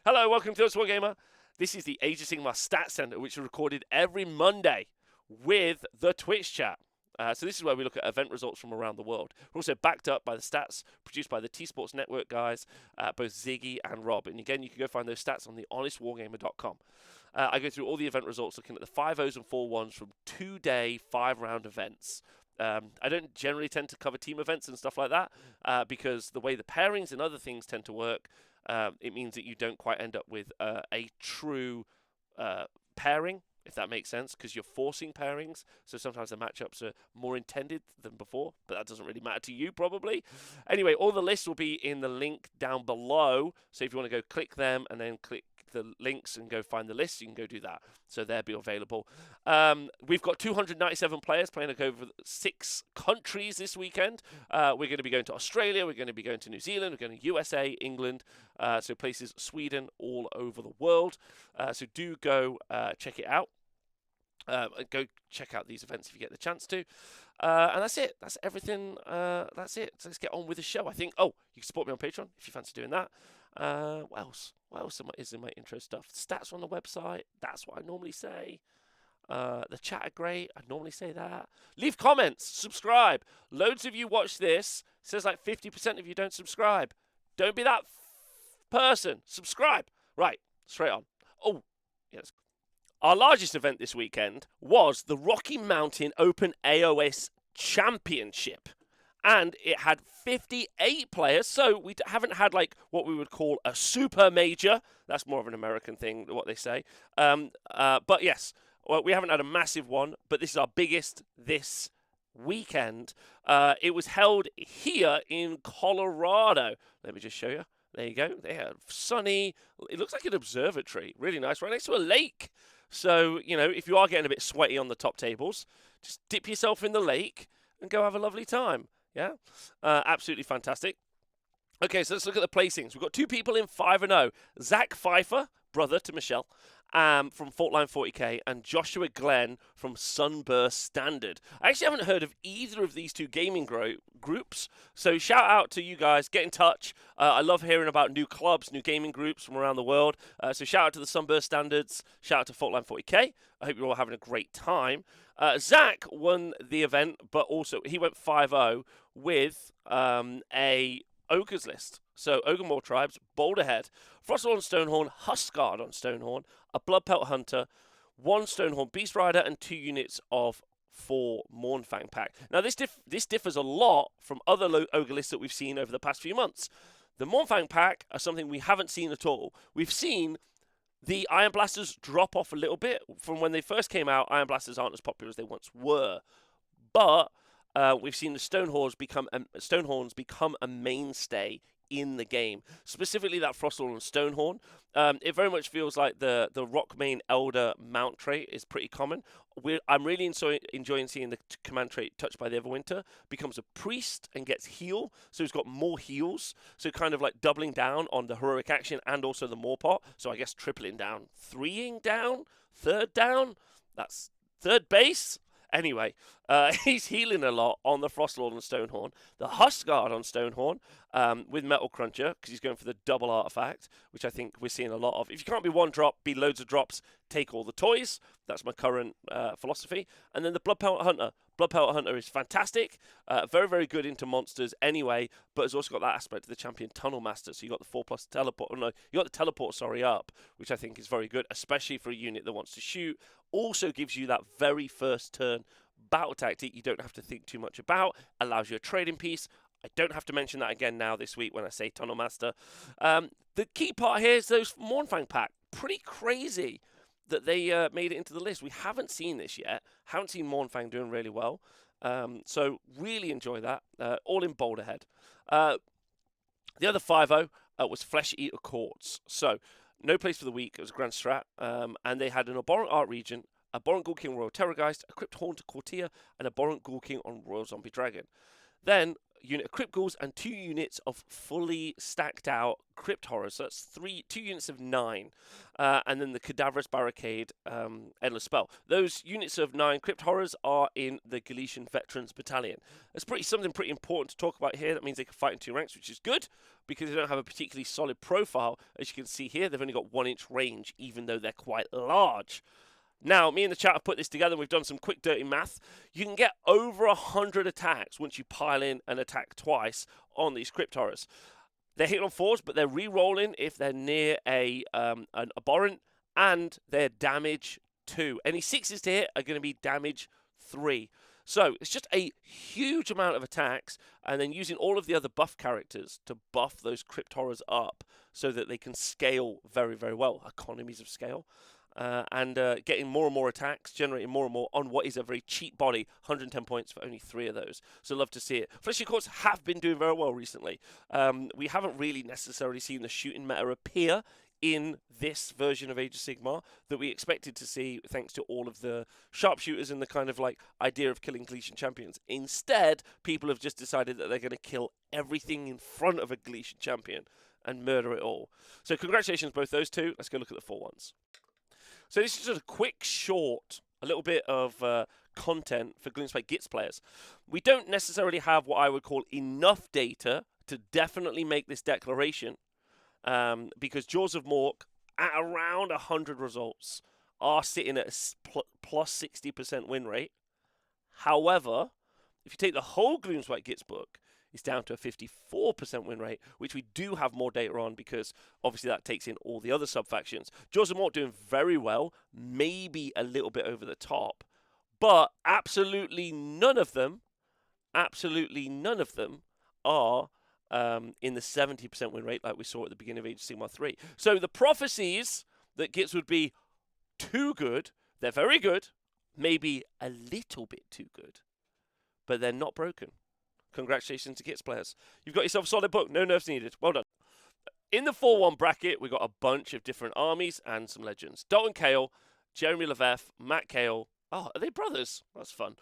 Hello, welcome to Wargamer. This is the Age of Sigmar Stat Center, which is recorded every Monday with the Twitch chat. So this is where we look at event results from around the world. We're also backed up by the stats produced by the T-Sports Network guys, both Ziggy and Rob. And again, you can go find those stats on the honestwargamer.com. I go through all the event results looking at the 5-0s and 4-1s from 2-day, 5-round events. I don't generally tend to cover team events and stuff like that because the way the pairings and other things tend to work, it means that you don't quite end up with a true pairing, if that makes sense, because you're forcing pairings. So sometimes the matchups are more intended than before, but that doesn't really matter to you probably. Anyway, all the lists will be in the link down below. So if you want to go click them and then click the links and go find the list, you can go do that. So they'll be available. We've got 297 players playing over 6 countries this weekend. We're going to be going to Australia, we're going to be going to New Zealand, we're going to USA, England, so places, Sweden, all over the world. So do go check it out. Go check out these events if you get the chance to. And that's it. That's everything. That's it. So let's get on with the show, I think. Oh, you can support me on Patreon if you fancy doing that. What else? What else is in my intro stuff? Stats on the website. That's what I normally say. The chat are great. I normally say that. Leave comments. Subscribe. Loads of you watch this. It says like 50% of you don't subscribe. Don't be that person. Subscribe. Right. Straight on. Oh, yes. Our largest event this weekend was the Rocky Mountain Open AoS Championship. And it had 58 players, so we haven't had like what we would call a super major. That's more of an American thing, what they say. But yes, well, we haven't had a massive one, but this is our biggest this weekend. It was held here in Colorado. Let me just show you. There you go. They are sunny. It looks like an observatory. Really nice, right next to a lake. So, you know, if you are getting a bit sweaty on the top tables, just dip yourself in the lake and go have a lovely time. Yeah, absolutely fantastic. Okay, so let's look at the placings. We've got 2 people in 5-0. Zach Pfeiffer, brother to Michelle, from Faultline 40k, and Joshua Glenn from Sunburst Standard. I actually haven't heard of either of these 2 gaming groups, so shout out to you guys. Get in touch. I love hearing about new clubs, new gaming groups from around the world. So shout out to the Sunburst Standards. Shout out to Faultline 40k. I hope you're all having a great time. Zach won the event, but also he went 5-0 with a Ogres list. So Ogre Tribes, Boulderhead, Frostal on Stonehorn, Huskguard on Stonehorn, a Bloodpelt Hunter, 1 Stonehorn Beast Rider, and 2 units of 4 Mournfang pack. Now this differs a lot from other Ogre lists that we've seen over the past few months. The Mournfang pack are something we haven't seen at all. We've seen the Iron Blasters drop off a little bit. From when they first came out, Iron Blasters aren't as popular as they once were. But we've seen the Stonehorns become a mainstay in the game. Specifically that Frostal and Stonehorn. It very much feels like the Rockmane Elder mount trait is pretty common. I'm really enjoying seeing the command trait Touched by the Everwinter becomes a priest and gets heal, so he's got more heals, so kind of like doubling down on the heroic action and also the Morpot, so I guess tripling down, 3ing down, 3rd down, that's 3rd base. Anyway, he's healing a lot on the Frostlord and Stonehorn. The Huskguard on Stonehorn with Metal Cruncher, because he's going for the double artifact, which I think we're seeing a lot of. If you can't be 1 drop, be loads of drops, take all the toys. That's my current philosophy. And then the Bloodpelt Hunter. Bloodpelt Hunter is fantastic. Very, very good into monsters anyway, but has also got that aspect of the champion Tunnel Master. So you got the 4+ teleport. No, you got the teleport, up, which I think is very good, especially for a unit that wants to shoot. Also gives you that very first turn battle tactic you don't have to think too much about. Allows you a trading piece. I don't have to mention that again now this week when I say Tunnel Master. The key part here is those Mournfang pack. Pretty crazy that they made it into the list. We haven't seen this yet. Haven't seen Mournfang doing really well. So really enjoy that. All in Boulderhead. The other 5-0 was Flesh Eater Courts. So no place for the week. It was a Grand Strat. And they had an Abhorrent Art Regent, a Abhorrent Ghoul King on Royal Terrorgeist, a Crypt Haunter Courtier, and a Abhorrent Ghoul King on Royal Zombie Dragon. Then unit of Crypt Ghouls and 2 units of fully stacked out Crypt Horrors. So that's 2 units of 9. And then the Cadaverous Barricade Endless Spell. Those units of 9 Crypt Horrors are in the Galician Veterans Battalion. That's something pretty important to talk about here. That means they can fight in 2 ranks, which is good, because they don't have a particularly solid profile. As you can see here, they've only got 1-inch range, even though they're quite large. Now, me and the chat have put this together. We've done some quick, dirty math. You can get over 100 attacks once you pile in an attack twice on these Crypt Horrors. They're hitting on 4s, but they're re-rolling if they're near an abhorrent, and they're damage 2. Any 6s to hit are going to be damage 3. So it's just a huge amount of attacks, and then using all of the other buff characters to buff those Crypt Horrors up so that they can scale very, very well. Economies of scale. And getting more and more attacks, generating more and more on what is a very cheap body. 110 points for only 3 of those. So love to see it. Fleshy Courts have been doing very well recently. We haven't really necessarily seen the shooting meta appear in this version of Age of Sigmar that we expected to see, thanks to all of the sharpshooters and the kind of like idea of killing Galician champions. Instead, people have just decided that they're going to kill everything in front of a Galician champion and murder it all. So congratulations, both those two. Let's go look at the full ones. So this is just a quick, short, a little bit of content for Gloomspite Gits players. We don't necessarily have what I would call enough data to definitely make this declaration, because Jaws of Mork, at around 100 results, are sitting at a plus 60% win rate. However, if you take the whole Gloomspite Gits book, it's down to a 54% win rate, which we do have more data on because obviously that takes in all the other sub-factions. Jaws of Mork doing very well, maybe a little bit over the top, but absolutely none of them are in the 70% win rate like we saw at the beginning of Age of Sigmar 3. So the prophecies that Gits would be too good, they're very good, maybe a little bit too good, but they're not broken. Congratulations to Gits players. You've got yourself a solid book. No nerfs needed. Well done. In the 4-1 bracket, we've got a bunch of different armies and some legends. Dalton Cale, Jeremy Levesque, Matt Cale. Oh, are they brothers? That's fun.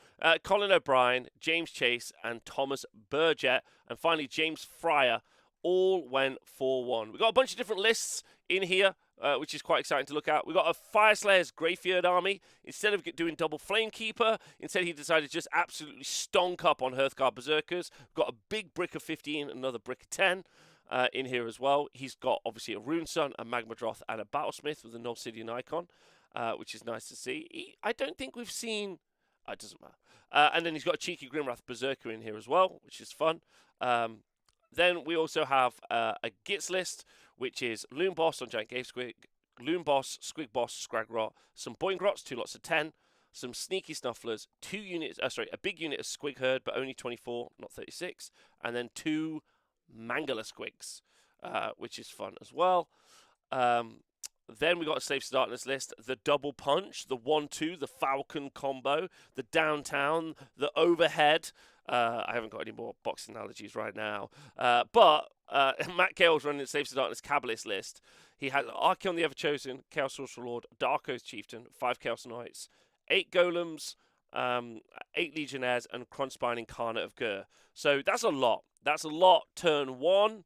Colin O'Brien, James Chase, and Thomas Burgett. And finally, James Fryer all went 4-1. We've got a bunch of different lists in here, which is quite exciting to look at. We've got a Fire Slayer's Greyfjord army. Instead of doing double Flamekeeper, instead he decided to just absolutely stonk up on Hearthguard Berserkers. We've got a big brick of 15, another brick of 10 in here as well. He's got obviously a Rune Sun, a Magmadroth, and a Battlesmith with an Obsidian icon, which is nice to see. I don't think we've seen... it doesn't matter. And then he's got a cheeky Grimwrath Berserker in here as well, which is fun. Then we also have a Gits list, which is Loon Boss on Giant Cave Squig, Loon Boss, Squig Boss, Scragrot, some Boingrots, 2 lots of 10, some Sneaky Snufflers, 2 units, a big unit of Squig Herd, but only 24, not 36, and then 2 Mangala Squigs, which is fun as well. Then we got a Slaves to Darkness list, the Double Punch, the 1-2, the Falcon combo, the Downtown, the Overhead. I haven't got any more boxing analogies right now. But Matt Cale's running the Slaves to Darkness Kabbalist list. He had Archeon the Everchosen, Chaos Sorcerer Lord, Dark Oath Chieftain, 5 Chaos Knights, 8 Golems, 8 Legionnaires, and Krunspine Incarnate of Gur. So that's a lot. That's a lot turn 1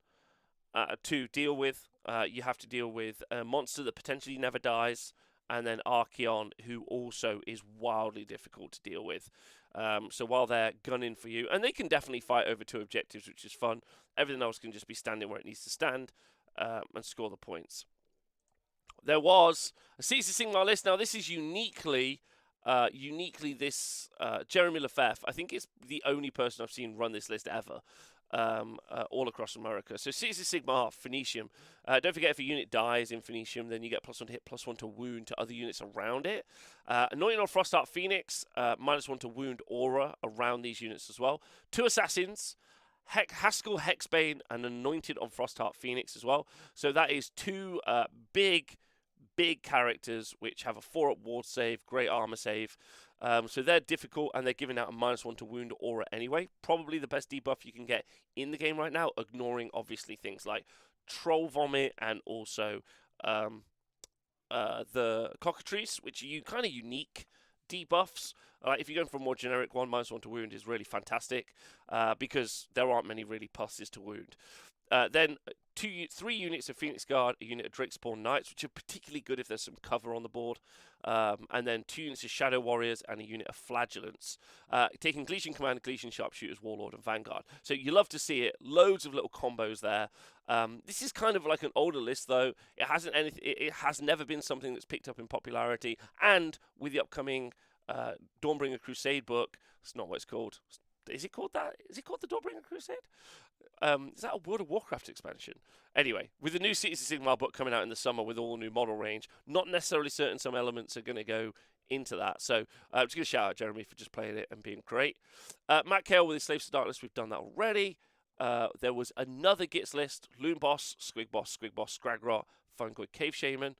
to deal with. You have to deal with a monster that potentially never dies, and then Archeon, who also is wildly difficult to deal with. So while they're gunning for you, and they can definitely fight over 2 objectives, which is fun, everything else can just be standing where it needs to stand and score the points. There was a Caesar Sigmar list. Now, this is uniquely this Jeremy Lefebvre. I think it's the only person I've seen run this list ever. All across America. So Caesar Sigmar, Phoenicium. Don't forget, if a unit dies in Phoenicium, then you get +1 to hit, +1 to wound to other units around it. Anointing on Frostheart Phoenix, -1 to wound aura around these units as well. 2 assassins, Haskell Hexbane, and Anointed on Frostheart Phoenix as well. So that is 2 big characters which have a 4-up ward save, great armor save. So they're difficult, and they're giving out a -1 to wound aura anyway. Probably the best debuff you can get in the game right now, ignoring obviously things like Troll Vomit and also the Cockatrice, which are kind of unique debuffs. If you're going for a more generic one, -1 to wound is really fantastic because there aren't many really pluses to wound. Then 3 units of Phoenix Guard, a unit of Drakespawn Knights, which are particularly good if there's some cover on the board. And then 2 units of Shadow Warriors and a unit of Flagellants. Taking Gleason Command, Gleason Sharpshooters, Warlord, and Vanguard. So you love to see it. Loads of little combos there. This is kind of like an older list, though. It has never been something that's picked up in popularity. And with the upcoming Dawnbringer Crusade book, it's not what it's called. Is it called that? Is it called the Dawnbringer Crusade? Is that a World of Warcraft expansion? Anyway, with the new Cities of Sigmar book coming out in the summer with all new model range, not necessarily certain some elements are going to go into that. So I'm just going to shout out Jeremy for just playing it and being great. Matt Kale with his Slaves to Darkness, we've done that already. There was another Gits list: Loon Boss, Squig Boss, Scragrot, Fungoid Cave Shaman.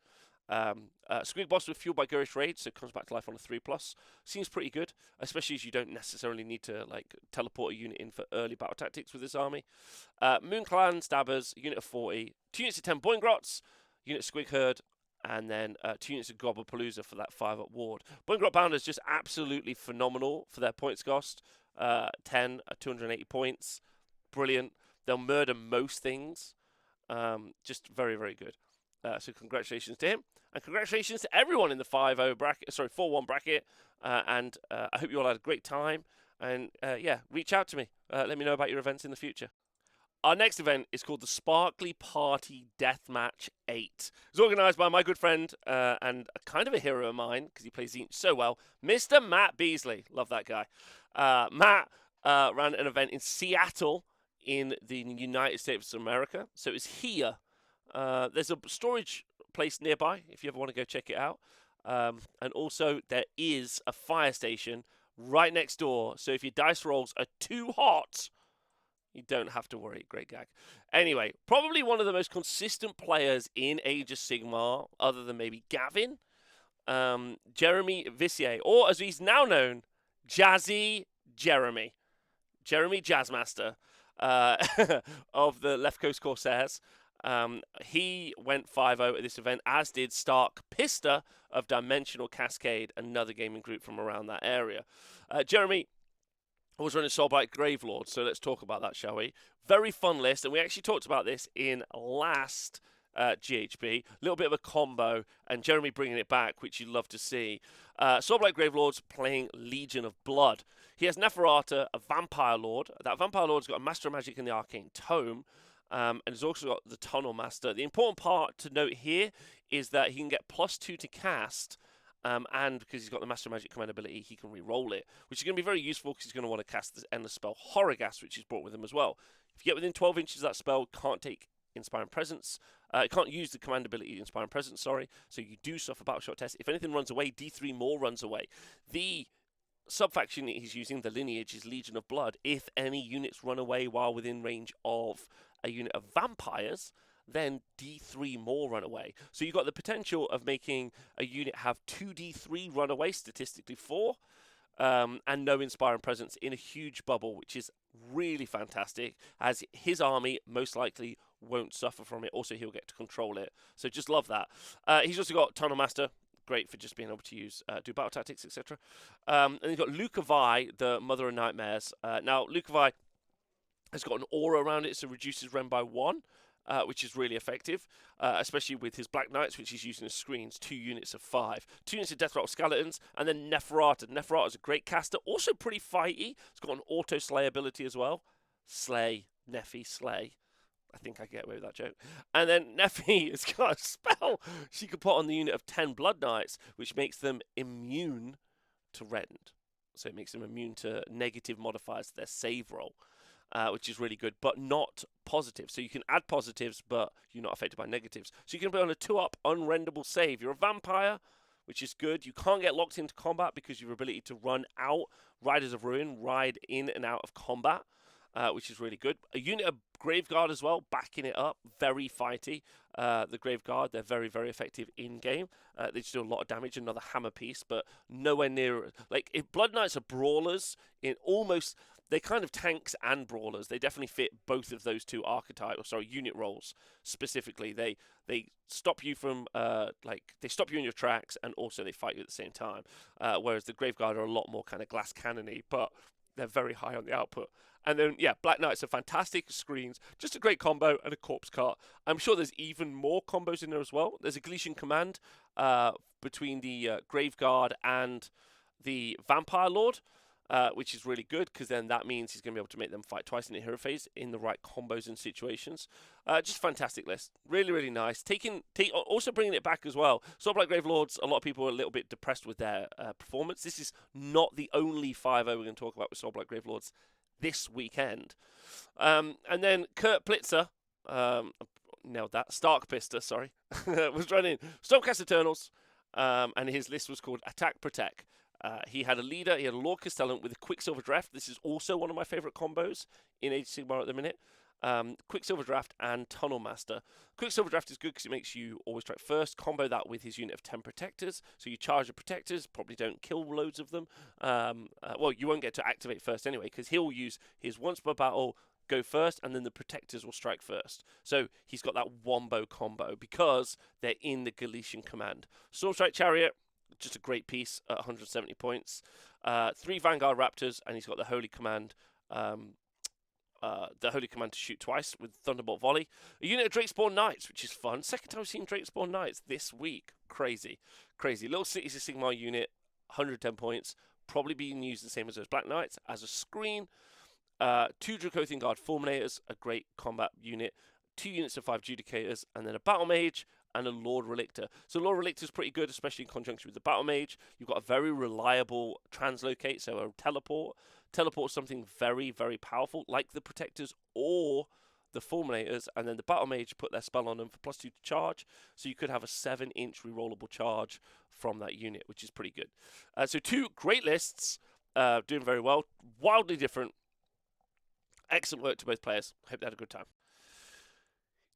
Squig Boss with Fueled by Garish Rage, so it comes back to life on a 3+. Seems pretty good, especially as you don't necessarily need to teleport a unit in for early battle tactics with this army. Moon Clan Stabbers, unit of 40, 2 units of 10 Boingrots, unit of Squig Herd, and then 2 units of Gobblepalooza for that 5-up ward. Boingrot Bounders just absolutely phenomenal for their points cost. 10 at 280 points, brilliant. They'll murder most things. Just very, very good. So congratulations to him, and congratulations to everyone in the 4-1 bracket. And I hope you all had a great time. And yeah, reach out to me. Let me know about your events in the future. Our next event is called the Sparkly Party Deathmatch 8. It's organised by my good friend and a kind of a hero of mine because he plays Tzeentch so well, Mr. Matt Beasley. Love that guy. Matt ran an event in Seattle in the United States of America. So it was here. There's a storage place nearby if you ever want to go check it out. And also there is a fire station right next door. So if your dice rolls are too hot, you don't have to worry. Great gag. Anyway, probably one of the most consistent players in Age of Sigmar, other than maybe Gavin, Jeremy Vissier, or as he's now known, Jazzy Jeremy. Jeremy Jazzmaster of the Left Coast Corsairs. He went 5-0 at this event, as did Stark Pista of Dimensional Cascade, another gaming group from around that area. Jeremy was running Soulblight Gravelord, so let's talk about that, shall we? Very fun list, and we actually talked about this in last GHB. A little bit of a combo, and Jeremy bringing it back, which you'd love to see. Soulblight Gravelord's playing Legion of Blood. He has Neferata, a Vampire Lord. That Vampire Lord's got a Master of Magic in the Arcane Tome. And he's also got the Tunnel Master. The important part to note here is that he can get +2 to cast, and because he's got the Master Magic Command ability, he can re-roll it, which is going to be very useful because he's going to want to cast this endless spell Horrorghast, which he's brought with him as well. If you get within 12 inches of that spell, can't take Inspiring Presence. You can't use the command ability Inspiring Presence, sorry. So you do suffer Battle Shot test. If anything runs away, D3 more runs away. The sub-faction that he's using, the lineage, is Legion of Blood. If any units run away while within range of a unit of vampires, then D3 more run away. So you've got the potential of making a unit have 2D3 run away, statistically 4, and no Inspiring Presence in a huge bubble, which is really fantastic, as his army most likely won't suffer from it. Also, he'll get to control it. So just love that. He's also got Tunnel Master. Great for just being able to use do battle tactics, etc. And you've got Lukavai, the Mother of Nightmares. Now, Lukavai has got an aura around it, so reduces Rem by 1, which is really effective, especially with his Black Knights, which he's using as screens, 2 units of 5. 2 units of Death Rattle Skeletons, and then Neferata. Neferata is a great caster, also pretty fighty. It's got an auto-slay ability as well. Slay, Nephi, slay. I think I get away with that joke. And then Nephi has got a spell she can put on the unit of 10 Blood Knights, which makes them immune to Rend. So it makes them immune to negative modifiers to their save roll. Which is really good, but not positive. So you can add positives, but you're not affected by negatives. So you can put on a 2-up unrendable save. You're a vampire, which is good. You can't get locked into combat because of your ability to run out. Riders of Ruin ride in and out of combat, which is really good. A unit of Graveguard as well, backing it up. Very fighty. The Graveguard, they're very, very effective in-game. They just do a lot of damage. Another hammer piece, but nowhere near... Like, if Blood Knights are brawlers in almost... they're kind of tanks and brawlers. They definitely fit both of those two unit roles specifically. They stop you from they stop you in your tracks, and also they fight you at the same time. Whereas the Graveguard are a lot more kind of glass cannony, but they're very high on the output. And then, yeah, Black Knights are fantastic screens, just a great combo, and a corpse cart. I'm sure there's even more combos in there as well. There's a Galician Command between the Graveguard and the Vampire Lord, which is really good, because then that means he's going to be able to make them fight twice in the hero phase in the right combos and situations. Just fantastic list. Really, really nice. Also bringing it back as well. Soulblight Gravelords, a lot of people are a little bit depressed with their performance. This is not the only 5-0 we're going to talk about with Soulblight Gravelords this weekend. And then Kurt Plitzer, nailed that, Stark Pister, sorry, was running Stormcast Eternals, and his list was called Attack Protect. He had a leader, he had a Lord Castellan with a Quicksilver Draft. This is also one of my favourite combos in Age of Sigmar at the minute. Quicksilver Draft and Tunnel Master. Quicksilver Draft is good because it makes you always strike first. Combo that with his unit of 10 Protectors. So you charge the Protectors, probably don't kill loads of them. Well, you won't get to activate first anyway, because he'll use his once per battle, go first, and then the Protectors will strike first. So he's got that wombo combo because they're in the Galician Command. Stormstrike Chariot, just a great piece at 170 points. 3 Vanguard Raptors, and he's got the Holy Command. The Holy Command to shoot twice with Thunderbolt Volley. A unit of Drakespawn Knights, which is fun. Second time we've seen Drakespawn Knights this week. Crazy. Crazy. Little Cities of Sigmar unit, 110 points. Probably being used the same as those Black Knights as a screen. 2 Dracothian Guard Fulminators, a great combat unit. 2 units of 5 Judicators, and then a Battle Mage and a Lord Relictor. So Lord Relictor is pretty good, especially in conjunction with the Battle Mage. You've got a very reliable translocate, so a teleport. Teleport is something very, very powerful, like the Protectors or the Fulminators, and then the Battle Mage put their spell on them for +2 to charge, so you could have a 7-inch rerollable charge from that unit, which is pretty good. So 2 great lists, doing very well, wildly different. Excellent work to both players. Hope they had a good time.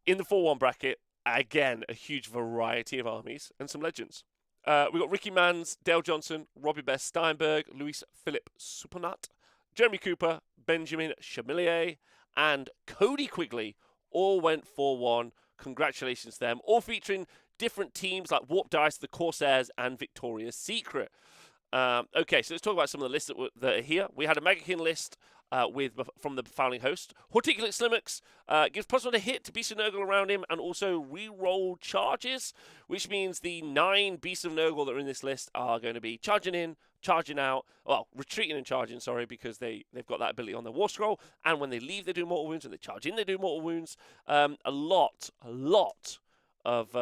In the 4-1 bracket, again, a huge variety of armies and some legends. We've got Ricky Manns, Dale Johnson, Robbie Best Steinberg, Luis Philip Supernat, Jeremy Cooper, Benjamin Chamillier, and Cody Quigley all went 4-1. Congratulations to them. All featuring different teams like Warp Dice, the Corsairs, and Victoria's Secret. Okay, so let's talk about some of the lists that are here. We had a Megakin list from the Fouling Host. Horticulate Slimmix gives +1 to hit to Beasts of Nurgle around him, and also re-roll charges, which means the 9 Beasts of Nurgle that are in this list are going to be charging in, charging out, well, retreating and charging, sorry, because they've got that ability on their War Scroll, and when they leave they do mortal wounds, and they charge in they do mortal wounds. A lot of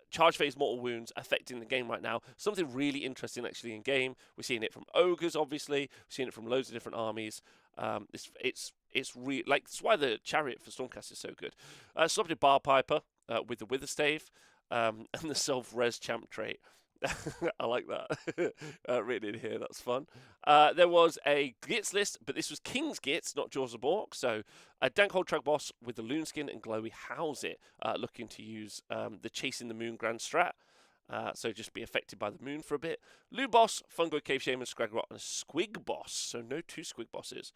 charge phase mortal wounds affecting the game right now. Something really interesting actually in game. We're seeing it from ogres, obviously. We're seeing it from loads of different armies. It's that's why the chariot for Stormcast is so good. Selected Bar Piper with the Witherstave and the self-res champ trait. I like that. Written in here, that's fun. There was a Gits list, but this was King's Gits, not Jaws of Bork. So a Dankhold Trug Boss with the Loonskin and Glowy House It, looking to use the Chasing the Moon Grand Strat. So just be affected by the moon for a bit. Lou Boss, Fungoid Cave Shaman, Scragrot, and a Squig Boss. So no 2 Squig Bosses.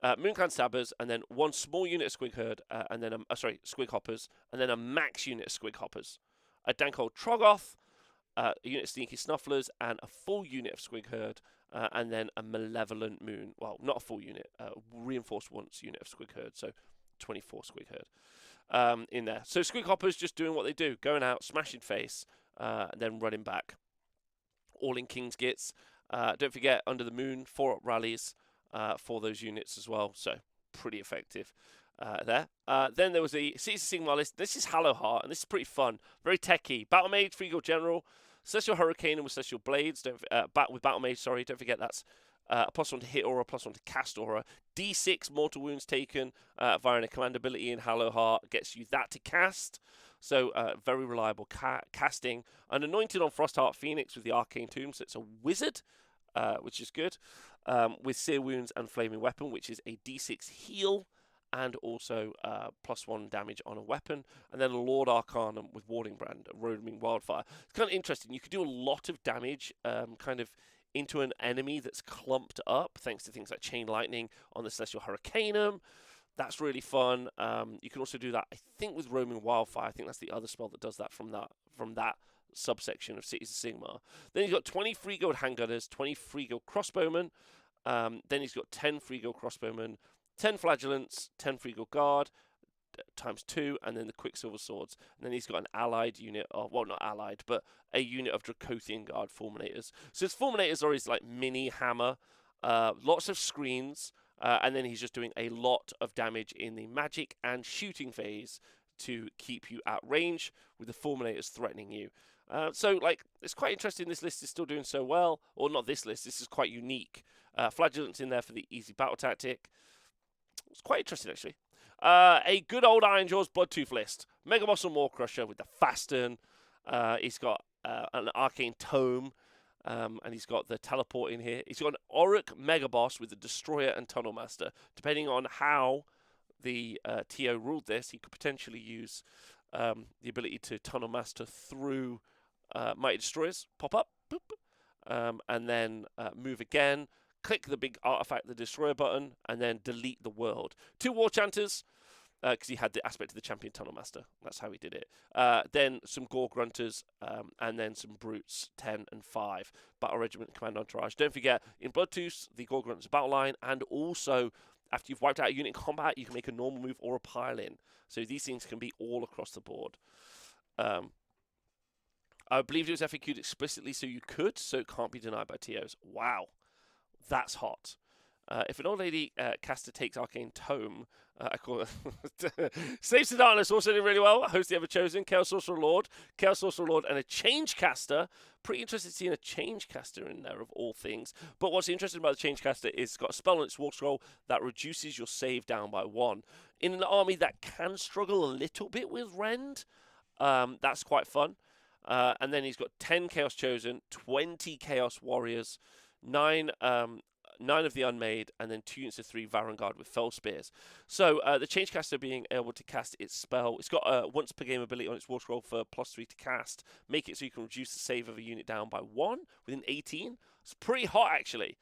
Moonclan Stabbers, and then 1 small unit of Squig Herd, and then Squig Hoppers, and then a max unit of Squig Hoppers. A Dankhold Troggoth, a unit of Sneaky Snufflers, and a full unit of Squig Herd, and then a Malevolent Moon. Well, not a full unit, reinforced once unit of Squig Herd, so 24 Squig Herd in there. So Squig Hoppers just doing what they do, going out, smashing face, and then running back. All in King's Gits. Don't forget, Under the Moon, 4-up rallies for those units as well, so pretty effective. There. Then there was the Cities of Sigmar list. This is Hallowheart, and this is pretty fun. Very techy. Battle Mage, Freeguild General, Celestial Hurricane, and with Celestial Blades. With Battle Mage, sorry, don't forget that's a +1 to hit aura, +1 to cast aura. D6 mortal wounds taken via a command ability in Hallowheart gets you that to cast. So very reliable casting. An Anointed on Frostheart Phoenix with the Arcane Tomb, so it's a wizard, which is good. With Sear Wounds and Flaming Weapon, which is a D6 heal, and also +1 damage on a weapon, and then a Lord Arcanum with Warding Brand, Roaming Wildfire. It's kind of interesting. You could do a lot of damage kind of into an enemy that's clumped up, thanks to things like Chain Lightning on the Celestial Hurricanum. That's really fun. You can also do that, I think, with Roaming Wildfire. I think that's the other spell that does that from that subsection of Cities of Sigmar. Then he's got 20 free gold handgunners, 20 free gold crossbowmen. Then he's got 10 free gold crossbowmen, 10 flagellants, 10 free gold guard, times 2, and then the Quicksilver swords. And then he's got an allied unit, well, not allied, but a unit of Dracothian Guard Fulminators. So his Fulminators are his like mini hammer, lots of screens, and then he's just doing a lot of damage in the magic and shooting phase to keep you at range with the Fulminators threatening you. So, like, it's quite interesting this list is still doing so well. Or not this list, this is quite unique. Flagellant's in there for the easy battle tactic. It's quite interesting, actually. A good old Ironjaw's Bloodtooth list. Mega Boss and Maw Crusher with the Fasten. He's got an Arcane Tome. And he's got the Teleport in here. He's got an Auric Mega Boss with the Destroyer and Tunnel Master. Depending on how the TO ruled this, he could potentially use the ability to Tunnel Master through Mighty Destroyers. Pop up. Boop, and then move again. Click the big artifact, the Destroyer button, and then delete the world. 2 War Chanters, because he had the aspect of the Champion Tunnel Master. That's how he did it. Then some Gore Grunters, and then some Brutes, 10 and 5. Battle Regiment, Command Entourage. Don't forget, in Bloodtooth, the Gore Grunters battle line, and also, after you've wiped out a unit in combat, you can make a normal move or a pile-in. So these things can be all across the board. I believe it was FAQ'd explicitly, so you could, so it can't be denied by TOs. Wow. That's hot. If an old lady caster takes Arcane Tome, I call it Saves the Darkness, also did really well. Host the Ever Chosen, Chaos Sorcerer Lord, and a Change Caster. Pretty interested seeing a Change Caster in there, of all things. But what's interesting about the Change Caster is it's got a spell on its War Scroll that reduces your save down by 1. In an army that can struggle a little bit with Rend, that's quite fun. And then he's got 10 Chaos Chosen, 20 Chaos Warriors, 9 of the Unmade, and then 2 units of 3 Varangard with Fell Spears. So the Changecaster being able to cast its spell, it's got a once per game ability on its War Scroll for +3 to cast. Make it so you can reduce the save of a unit down by 1 within 18. It's pretty hot, actually.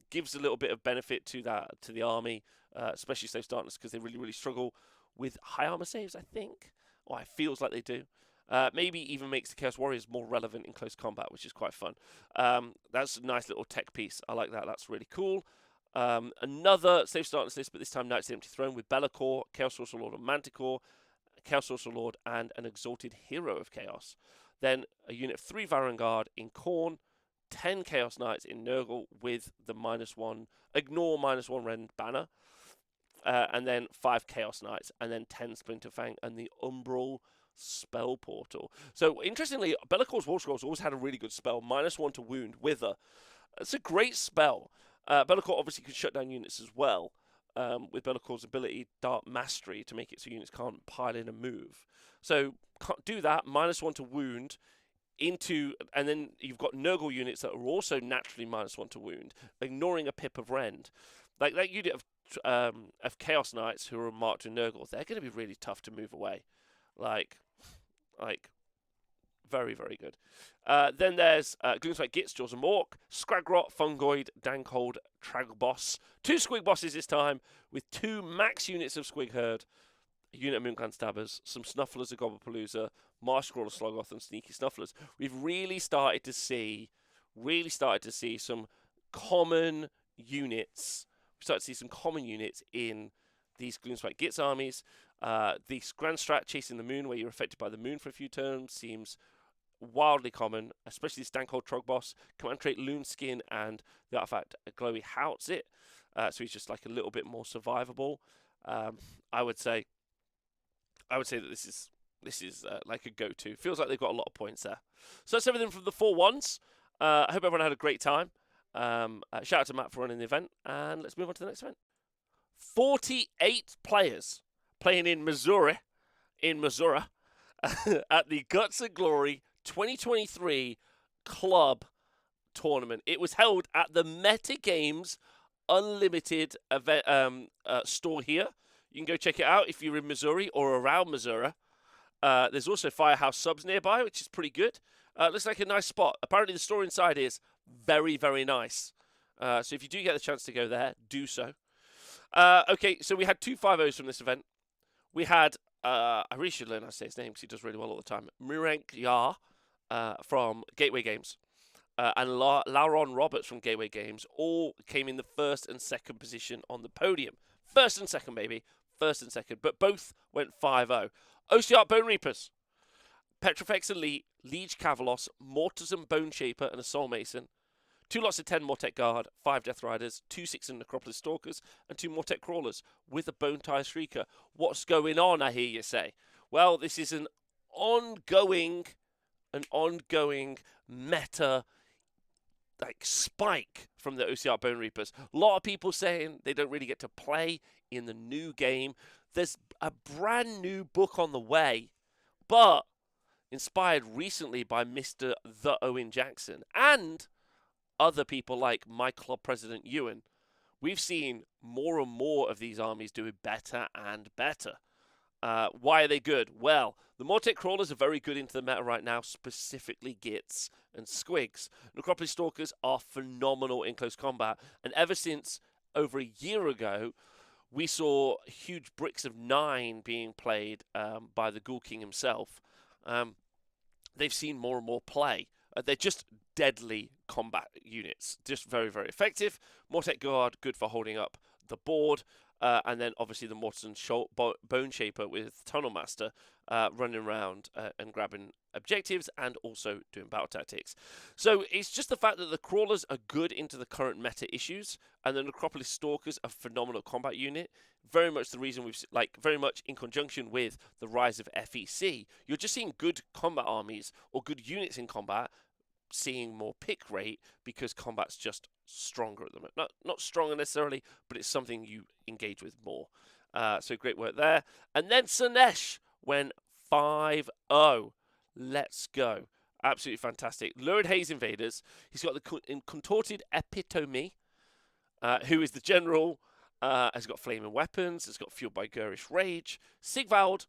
Gives a little bit of benefit to the army, especially Saves Darkness, because they really, really struggle with high armor saves, I think. Or it feels like they do. Maybe even makes the Chaos Warriors more relevant in close combat, which is quite fun. That's a nice little tech piece. I like that. That's really cool. Another Safe Darkness list, but this time Knights of the Empty Throne with Be'lakor, Chaos Sorcerer Lord and Manticore, Chaos Sorcerer Lord, and an Exalted Hero of Chaos. Then a unit of 3 Varangard in Khorne, 10 Chaos Knights in Nurgle with the -1, ignore -1 Rend banner, and then 5 Chaos Knights, and then 10 Splinterfang, and the Umbral Spell Portal. So interestingly, Be'lakor's War Scrolls always had a really good spell, -1 to wound, Wither. It's a great spell. Be'lakor obviously can shut down units as well, with Be'lakor's ability, Dark Mastery, to make it so units can't pile in and move. So can't do that, -1 to wound, and then you've got Nurgle units that are also naturally -1 to wound, ignoring a pip of Rend. Like that unit of Chaos Knights who are marked in Nurgle, they're going to be really tough to move away. Like, very, very good. Then there's Gloomspite Gitz, Jaws and Mork, Scragrot, Fungoid, Dankhold, Tragboss. 2 Squig Bosses this time, with 2 max units of Squig Herd, a unit of Moonclan Stabbers, some Snufflers of Gobblepalooza, Marsh Scroll of Sloggoth, and Sneaky Snufflers. We've really started to see some common units. We started to see some common units in these Gloomspite Gitz armies. The Grand Strat Chasing the Moon, where you're affected by the moon for a few turns, seems wildly common, especially this Dankhold Trogboss. Command trait Loon Skin and the artifact Glowy Howitz. So he's just like a little bit more survivable. I would say that this is like a go-to. Feels like they've got a lot of points there. So that's everything from the 4-1s. I hope everyone had a great time. Shout out to Matt for running the event, and let's move on to the next event. 48 players playing in Missouri, at the Guts and Glory 2023 Club Tournament. It was held at the Meta Games Unlimited event, store here. You can go check it out if you're in Missouri or around Missouri. There's also Firehouse subs nearby, which is pretty good. Looks like a nice spot. Apparently the store inside is very, very nice. So if you do get the chance to go there, do so. Okay, so we had two 5-0s from this event. We had, I really should learn how to say his name because he does really well all the time, Mirank Yar from Gateway Games. And Lauron Roberts from Gateway Games all came in the first and second position on the podium. First and second, baby. First and second. But both went 5-0. OCR Bone Reapers. Petrofex Elite, Liege Cavalos, Mortars and Bone Shaper, and a Soul Mason. 2 lots of 10 Mortek Guard, 5 Death Riders, 2 6 and Necropolis Stalkers, and 2 Mortek Crawlers with a Bone Tie Shrieker. What's going on, I hear you say? Well, this is an ongoing meta spike from the OCR Bone Reapers. A lot of people saying they don't really get to play in the new game. There's a brand new book on the way, but inspired recently by Mr. The Owen Jackson and other people like my club president Ewan. We've seen more and more of these armies doing better and better. Why are they good? Well, the Mortek Crawlers are very good into the meta right now, specifically Gits and Squigs. Necropolis Stalkers are phenomenal in close combat, and ever since over a year ago, we saw huge bricks of 9 being played by the Ghoul King himself. They've seen more and more play. They're just deadly combat units. Just very, very effective. Mortek Guard, good for holding up the board. And then obviously the Mortars and Bone Shaper with Tunnel Master running around and grabbing objectives and also doing battle tactics. So it's just the fact that the Crawlers are good into the current meta issues, and the Necropolis Stalkers are a phenomenal combat unit. Very much the reason we've, very much in conjunction with the rise of FEC, you're just seeing good combat armies or good units in combat seeing more pick rate because combat's just stronger at the moment. Not stronger necessarily, but it's something you engage with more. So great work there. And then Sanesh went 5-0. Let's go. Absolutely fantastic. Lurid Haze Invaders. He's got the Contorted Epitome, who is the general. Has got flaming weapons. Has got Fueled by Gurish Rage. Sigvald,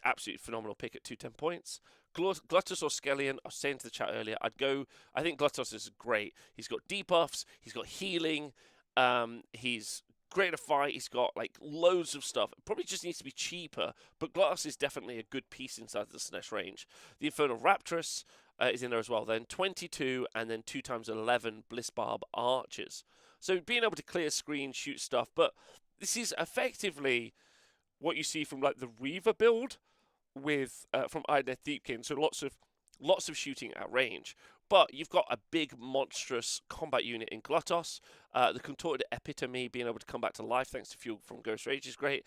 absolutely phenomenal pick at 210 points. Gluttus or Skellion, I was saying to the chat earlier, I think Gluttus is great. He's got debuffs, he's got healing, he's great to fight, he's got loads of stuff. It probably just needs to be cheaper, but Gluttus is definitely a good piece inside the Slanesh range. The Infernal Raptress is in there as well. Then 22 and then 2x11 Bliss Barb Archers. So being able to clear screen, shoot stuff, but this is effectively what you see from the Reaver build with from Ironweld Deepkin, so lots of shooting at range, but you've got a big monstrous combat unit in Gluttos. The Contorted Epitome being able to come back to life thanks to Fuel from Ghost Rage is great,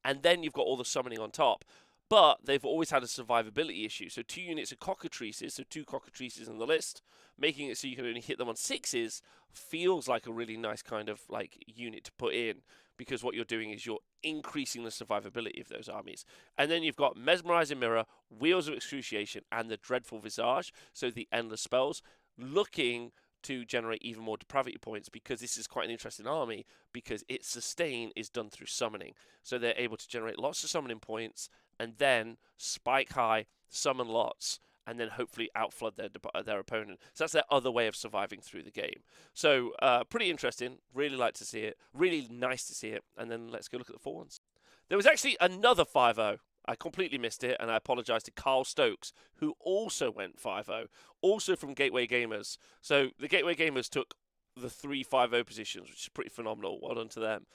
and then you've got all the summoning on top. But they've always had a survivability issue, so 2 units of Cockatrices, so 2 Cockatrices in the list, making it so you can only hit them on 6s feels like a really nice kind of unit to put in, because what you're doing is you're increasing the survivability of those armies. And then you've got Mesmerizing Mirror, Wheels of Excruciation, and the Dreadful Visage, so the Endless Spells, looking to generate even more depravity points, because this is quite an interesting army, because its sustain is done through summoning. So they're able to generate lots of summoning points, and then spike high, summon lots, and then hopefully outflood their opponent. So that's their other way of surviving through the game. So pretty interesting. Really like to see it. Really nice to see it. And then let's go look at the 4-1s. There was actually another 5-0. I completely missed it, and I apologise to Carl Stokes, who also went 5-0, also from Gateway Gamers. So the Gateway Gamers took the 3 5-0 positions, which is pretty phenomenal. Well done to them.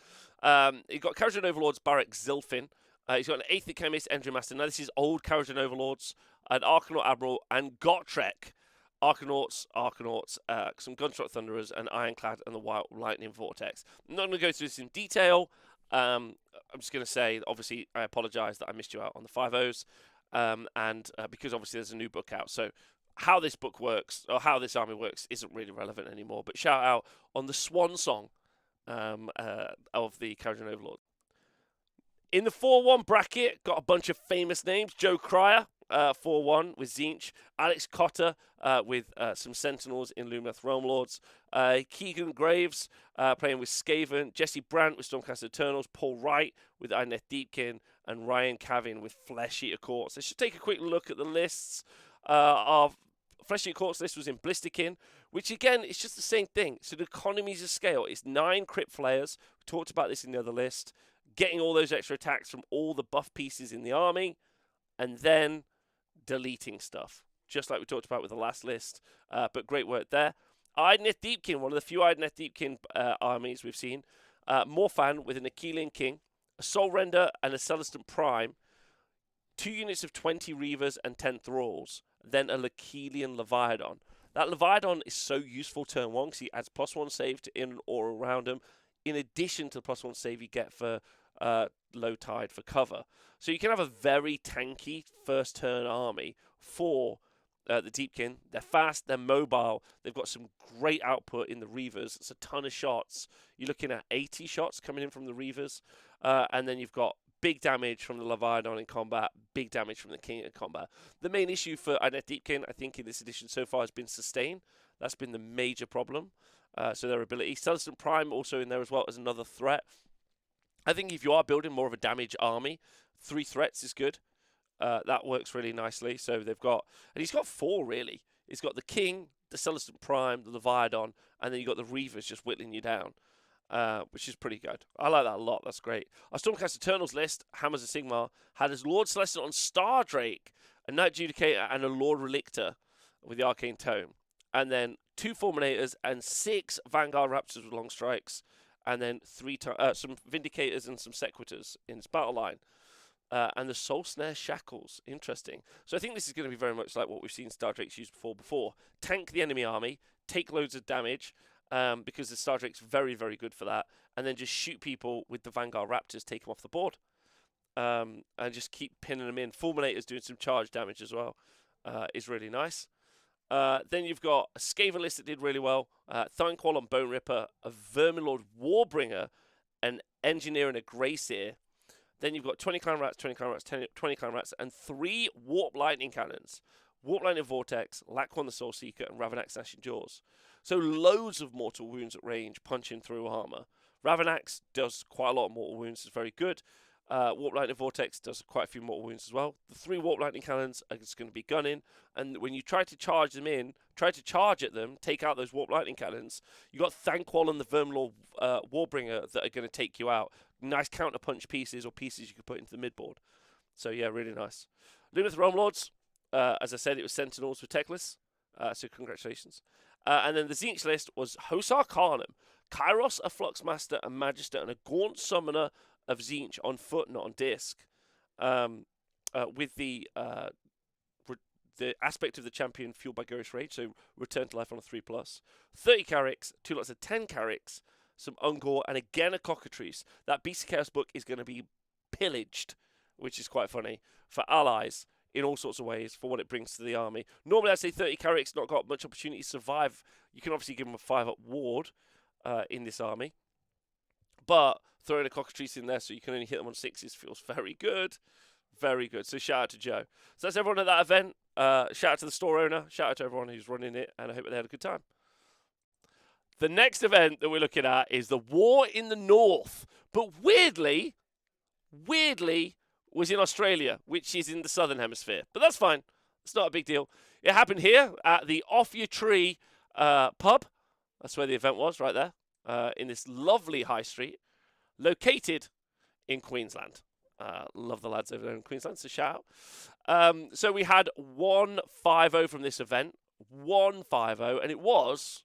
He got Kharadron Overlords, Barak Zilfin. He's got an Aethic Chemist, Endry Master. Now this is old Kharadron Overlords, an Arcanaut Admiral, and Gotrek. Arcanauts, some Gunshot Thunderers, and Ironclad, and the Wild Lightning Vortex. I'm not going to go through this in detail. I'm just going to say, obviously, I apologise that I missed you out on the 5-0s, and because obviously there's a new book out. So how this book works, or how this army works, isn't really relevant anymore. But shout out on the Swan Song of the Kharadron Overlord. In the 4-1 bracket, got a bunch of famous names. Joe Cryer, 4-1 with Zinch. Alex Cotter with some Sentinels in Lumineth Realm Lords. Keegan Graves playing with Skaven. Jesse Brandt with Stormcast Eternals. Paul Wright with Ironeth Deepkin. and Ryan Cavill with Flesh Eater Courts. Let's just take a quick look at the lists. Of Flesh Eater Courts list was in Blisterkin, which again, it's just the same thing. So the economies of scale. It's 9 Crypt Flayers. We talked about this in the other list. Getting all those extra attacks from all the buff pieces in the army, and then deleting stuff, just like we talked about with the last list. But great work there. Idoneth Deepkin, one of the few Idoneth Deepkin armies we've seen. Morphan with an Achillean King, a Soul Render, and a Celestant Prime. 2 units of 20 Reavers and 10 Thralls. Then a Lachelian Leviathan. That Leviathan is so useful turn 1 because he adds +1 save to in or around him, in addition to the +1 save you get for low tide for cover. So you can have a very tanky first turn army for the Deepkin. They're fast, they're mobile, they've got some great output in the Reavers. It's a ton of shots. You're looking at 80 shots coming in from the Reavers, and then you've got big damage from the Leviathan in combat, big damage from the King in combat. The main issue for Idoneth Deepkin, I think, in this edition so far has been sustain. That's been the major problem. So their ability. Celestant Prime also in there as well as another threat. I think if you are building more of a damage army, 3 threats is good. That works really nicely. So they've got, and he's got 4 really. He's got the King, the Celestant Prime, the Leviathan, and then you've got the Reavers just whittling you down. Which is pretty good. I like that a lot. That's great. Our Stormcast Eternals list, Hammers of Sigmar, had as Lord Celestant on Star Drake, a Knight Judicator, and a Lord Relictor with the Arcane Tome. And then 2 Fulminators and 6 Vanguard Raptors with long strikes. And then 3 some Vindicators and some Sequitors in his battle line. And the Soul Snare Shackles. Interesting. So I think this is going to be very much like what we've seen Star Drake's used before. Tank the enemy army, take loads of damage, because the Star Drake's very, very good for that. And then just shoot people with the Vanguard Raptors, take them off the board. And just keep pinning them in. Fulminator's doing some charge damage as well. Is really nice. Then you've got a Skaven list that did really well. Thornquall on Bone Ripper, a Verminlord Warbringer, an Engineer and a Greyseer. Then you've got 20 Clan Rats, 20 Clan Rats, 20 Clan Rats, and 3 Warp Lightning Cannons. Warp Lightning Vortex, Laquan the Soul Seeker, and Ravanax Gnashing Jaws. So loads of mortal wounds at range, punching through armor. Ravanax does quite a lot of mortal wounds, is very good. Warp Lightning Vortex does quite a few mortal wounds as well. The 3 Warp Lightning Cannons are just going to be gunning, and when you try to charge them in, try to charge at them, take out those Warp Lightning Cannons, you got Thanquol and the Verminlord Warbringer that are going to take you out. Nice counter-punch pieces or pieces you could put into the midboard. So yeah, really nice. Lumineth Realm Lords, as I said, it was Sentinels with Techless, so congratulations. And then the Tzeentch list was Host Arcanum, Kairos, a Fluxmaster, a Magister, and a Gaunt Summoner of Tzeentch on foot, not on disc. With the aspect of the champion fueled by Ghost Rage, so return to life on a 3+. 30 Carricks, 2 lots of 10 Carricks, some Ungor, and again a Cockatrice. That Beast of Chaos book is going to be pillaged, which is quite funny, for allies in all sorts of ways for what it brings to the army. Normally I'd say 30 Carricks not got much opportunity to survive. You can obviously give them a 5-up ward in this army. But throwing a Cockatrice in there so you can only hit them on 6s feels very good. Very good. So shout out to Joe. So that's everyone at that event. Shout out to the store owner. Shout out to everyone who's running it. And I hope they had a good time. The next event that we're looking at is the War in the North. But weirdly, was in Australia, which is in the Southern Hemisphere. But that's fine. It's not a big deal. It happened here at the Off Your Tree pub. That's where the event was, right there. In this lovely high street, located in Queensland. Love the lads over there in Queensland, so shout out. So we had 150 from this event. 150, and it was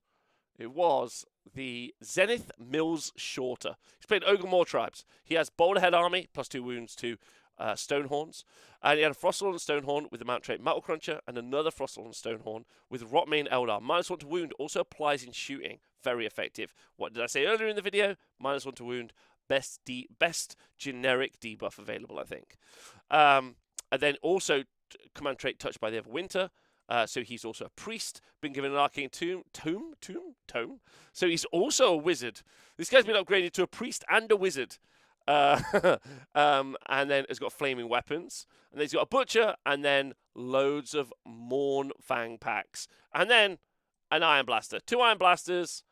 the Zenith Mills Shorter. He's playing Ogre Tribes. He has Boulderhead Army, +2 wounds to Stonehorns. And he had a Frostalon Stonehorn with the mount trait Metal Cruncher, and another Frostalon Stonehorn with Rotmane Eldar. -1 to wound, also applies in shooting. Very effective. What did I say earlier in the video? -1 to wound. Best generic debuff available, I think. And then also command trait Touched by the Everwinter. So he's also a priest, been given an arcane tome. So he's also a wizard. This guy's been upgraded to a priest and a wizard. And then has got flaming weapons. And then he's got a butcher, and then loads of Morn Fang packs. And then an Iron Blaster. 2 Iron Blasters,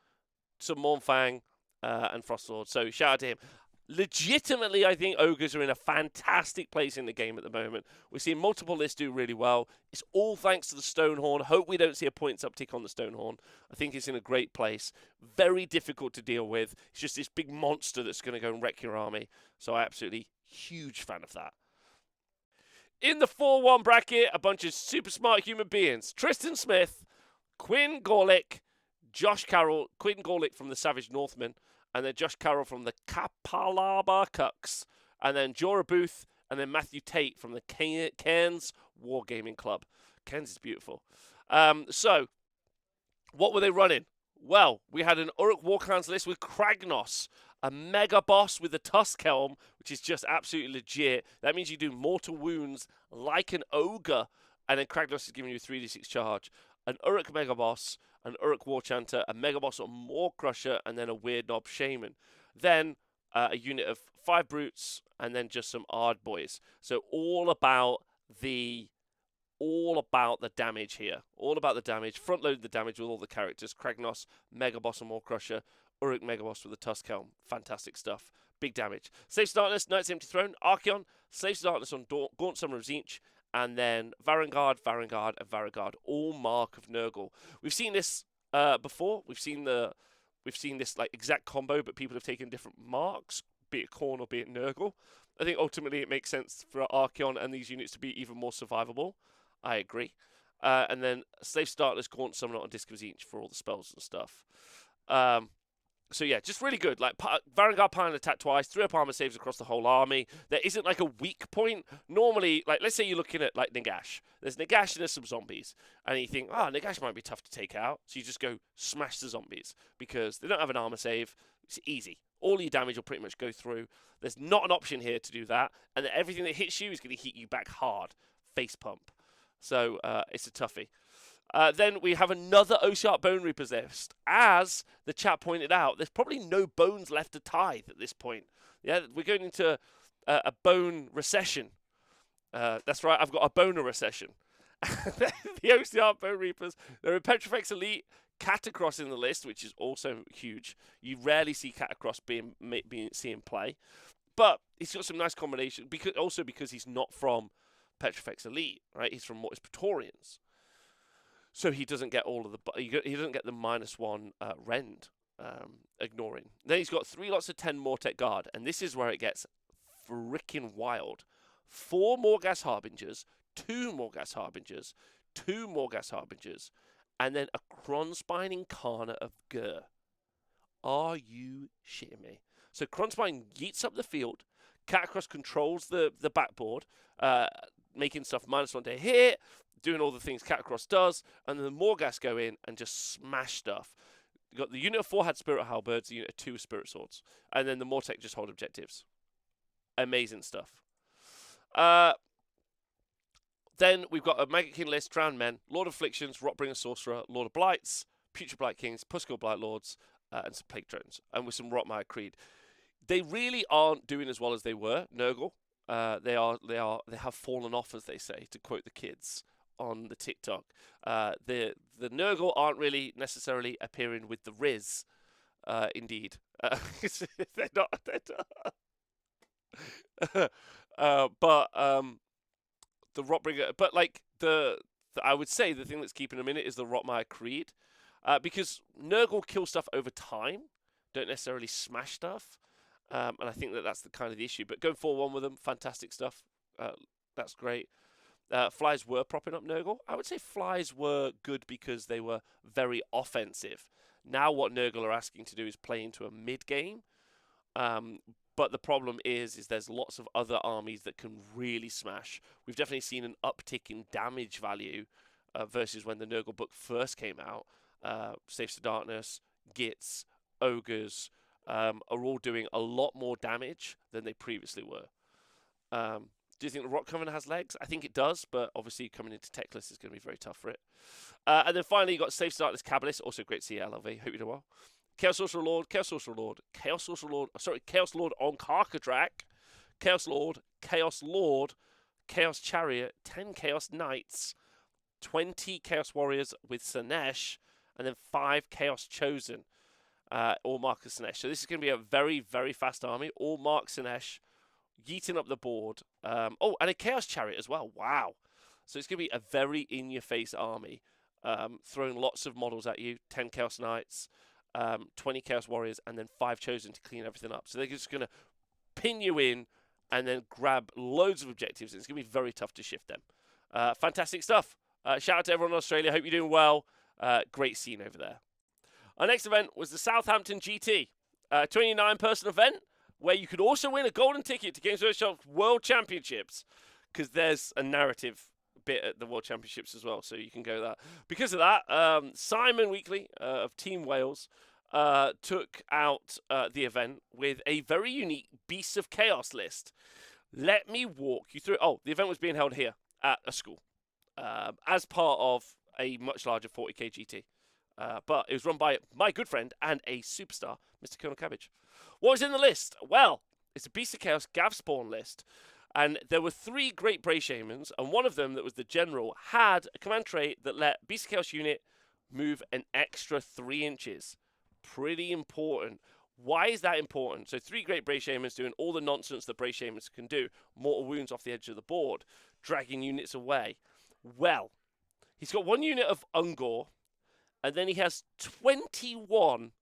some Morn Fang, and Frostlord. So shout out to him. Legitimately, I think Ogres are in a fantastic place in the game at the moment. We're seeing multiple lists do really well. It's all thanks to the Stonehorn. Hope we don't see a points uptick on the Stonehorn. I think it's in a great place. Very difficult to deal with. It's just this big monster that's going to go and wreck your army. So I absolutely huge fan of that. In the 4-1 bracket, a bunch of super smart human beings. Tristan Smith, Quinn Gorlick, Josh Carroll, Quinn Gorlick from the Savage Northmen, and then Josh Carroll from the Kapalaba Cucks, and then Jorah Booth, and then Matthew Tate from the Cairns Wargaming Club. Cairns is beautiful. So, what were they running? Well, we had an Uruk Warclans list with Kragnos, a mega boss with a Tusk Helm, which is just absolutely legit. That means you do mortal wounds like an ogre, and then Kragnos is giving you a 3d6 charge. An Uruk mega boss, an Uruk War Chanter, a Mega Boss or Maw Crusher, and then a Weird Knob Shaman. Then a unit of 5 Brutes, and then just some Ard Boys. So all about the damage here. All about the damage. Front load the damage with all the characters. Kragnos, Mega Boss or Maw Crusher, Uruk Mega Boss with the Tusk Helm. Fantastic stuff. Big damage. Slaves to Darkness, Knights Empty Throne, Archeon, Slaves to Darkness on Gaunt Summer of Tzeentch, and then Varangard, and Varangard, all Mark of Nurgle. We've seen this before. We've seen this like exact combo, but people have taken different marks, be it Khorne or be it Nurgle. I think ultimately it makes sense for Archeon and these units to be even more survivable. I agree. And then Slave Startless, Gaunt Summoner on Disc of Tzeentch for all the spells and stuff. So yeah, just really good. Like Varangard Pine attack twice, 3-up armor saves across the whole army. There isn't like a weak point. Normally, like let's say you're looking at like Nagash. There's Nagash and there's some zombies, and you think, oh, Nagash might be tough to take out. So you just go smash the zombies because they don't have an armor save. It's easy. All your damage will pretty much go through. There's not an option here to do that, and everything that hits you is going to hit you back hard. Face pump. So it's a toughie. Then we have another Ossiarch Bone Reapers list. As the chat pointed out, there's probably no bones left to tithe at this point. Yeah, we're going into a bone recession. That's right, I've got a boner recession. The Ossiarch Bone Reapers, they're a Petrifex Elite, Catacross in the list, which is also huge. You rarely see Catacross being seen play. But he's got some nice combination, because he's not from Petrifex Elite, right? He's from Mortis Praetorians. So he doesn't get all of the he doesn't get the -1 rend ignoring. Then he's got 3 lots of 10 Mortek Guard, and this is where it gets freaking wild. 4 Morghast Harbingers, 2 Morghast Harbingers, 2 Morghast Harbingers, and then a Kronspine Incarnate of Gur. Are you shitting me? So Kronspine yeets up the field. Catacross controls the backboard, making stuff -1 to hit, doing all the things Catacross does, and then the Morghast go in and just smash stuff. You got the unit of 4 had Spirit Halberds, the unit of 2 Spirit Swords, and then the Mortek just hold objectives. Amazing stuff. Then we've got a Mega King list, Drowned Men, Lord of Afflictions, Rotbringer Sorcerer, Lord of Blights, Future Blight Kings, Puskil Blight Lords, and some Plague Drones, and with some Rotmire Creed. They really aren't doing as well as they were, Nurgle. They have fallen off, as they say, to quote the kids on the TikTok. The Nurgle aren't really necessarily appearing with the Riz. Indeed, they're not. But the Rotbringer, but like I would say the thing that's keeping them in it is the Rotmire Creed, because Nurgle kill stuff over time, don't necessarily smash stuff. And I think that's the kind of the issue. But going 4-1 with them, fantastic stuff. That's great. Flies were propping up Nurgle. I would say flies were good because they were very offensive. Now what Nurgle are asking to do is play into a mid-game. But the problem is there's lots of other armies that can really smash. We've definitely seen an uptick in damage value versus when the Nurgle book first came out. Slaves to Darkness, Gits, Ogres are all doing a lot more damage than they previously were. Do you think the Rock Coven has legs? I think it does, but obviously coming into Techless is going to be very tough for it. And then finally, you got Slaves to Darkness Kabbalist, also great to see LLV. Hope you do well. Chaos Sorcerer Lord on Karkadrak, Chaos Lord, Chaos Chariot, 10 Chaos Knights, 20 Chaos Warriors with Sanesh, and then 5 Chaos Chosen. or Marcus Sinesh. So this is going to be a very, very fast army. All Mark Sinesh yeeting up the board. Oh, and a Chaos Chariot as well. Wow. So it's going to be a very in-your-face army, throwing lots of models at you. 10 Chaos Knights, 20 Chaos Warriors, and then 5 Chosen to clean everything up. So they're just going to pin you in and then grab loads of objectives. And it's going to be very tough to shift them. Fantastic stuff. Shout out to everyone in Australia. Hope you're doing well. Great scene over there. Our next event was the Southampton GT, 29-person event where you could also win a golden ticket to Games Workshop's World Championships, because there's a narrative bit at the World Championships as well, so you can go that. Because of that, Simon Weekly of Team Wales took out the event with a very unique Beasts of Chaos list. Let me walk you through. Oh, the event was being held here at a school as part of a much larger 40k GT. But it was run by my good friend and a superstar, Mr. Colonel Cabbage. What was in the list? Well, it's a Beast of Chaos Gav Spawn list. And there were 3 great Bray Shamans, and one of them, that was the General, had a command trait that let Beast of Chaos unit move an extra 3 inches. Pretty important. Why is that important? So 3 great Bray Shamans doing all the nonsense that Bray Shamans can do. Mortal wounds off the edge of the board. Dragging units away. Well, he's got 1 unit of Ungor. And then he has 21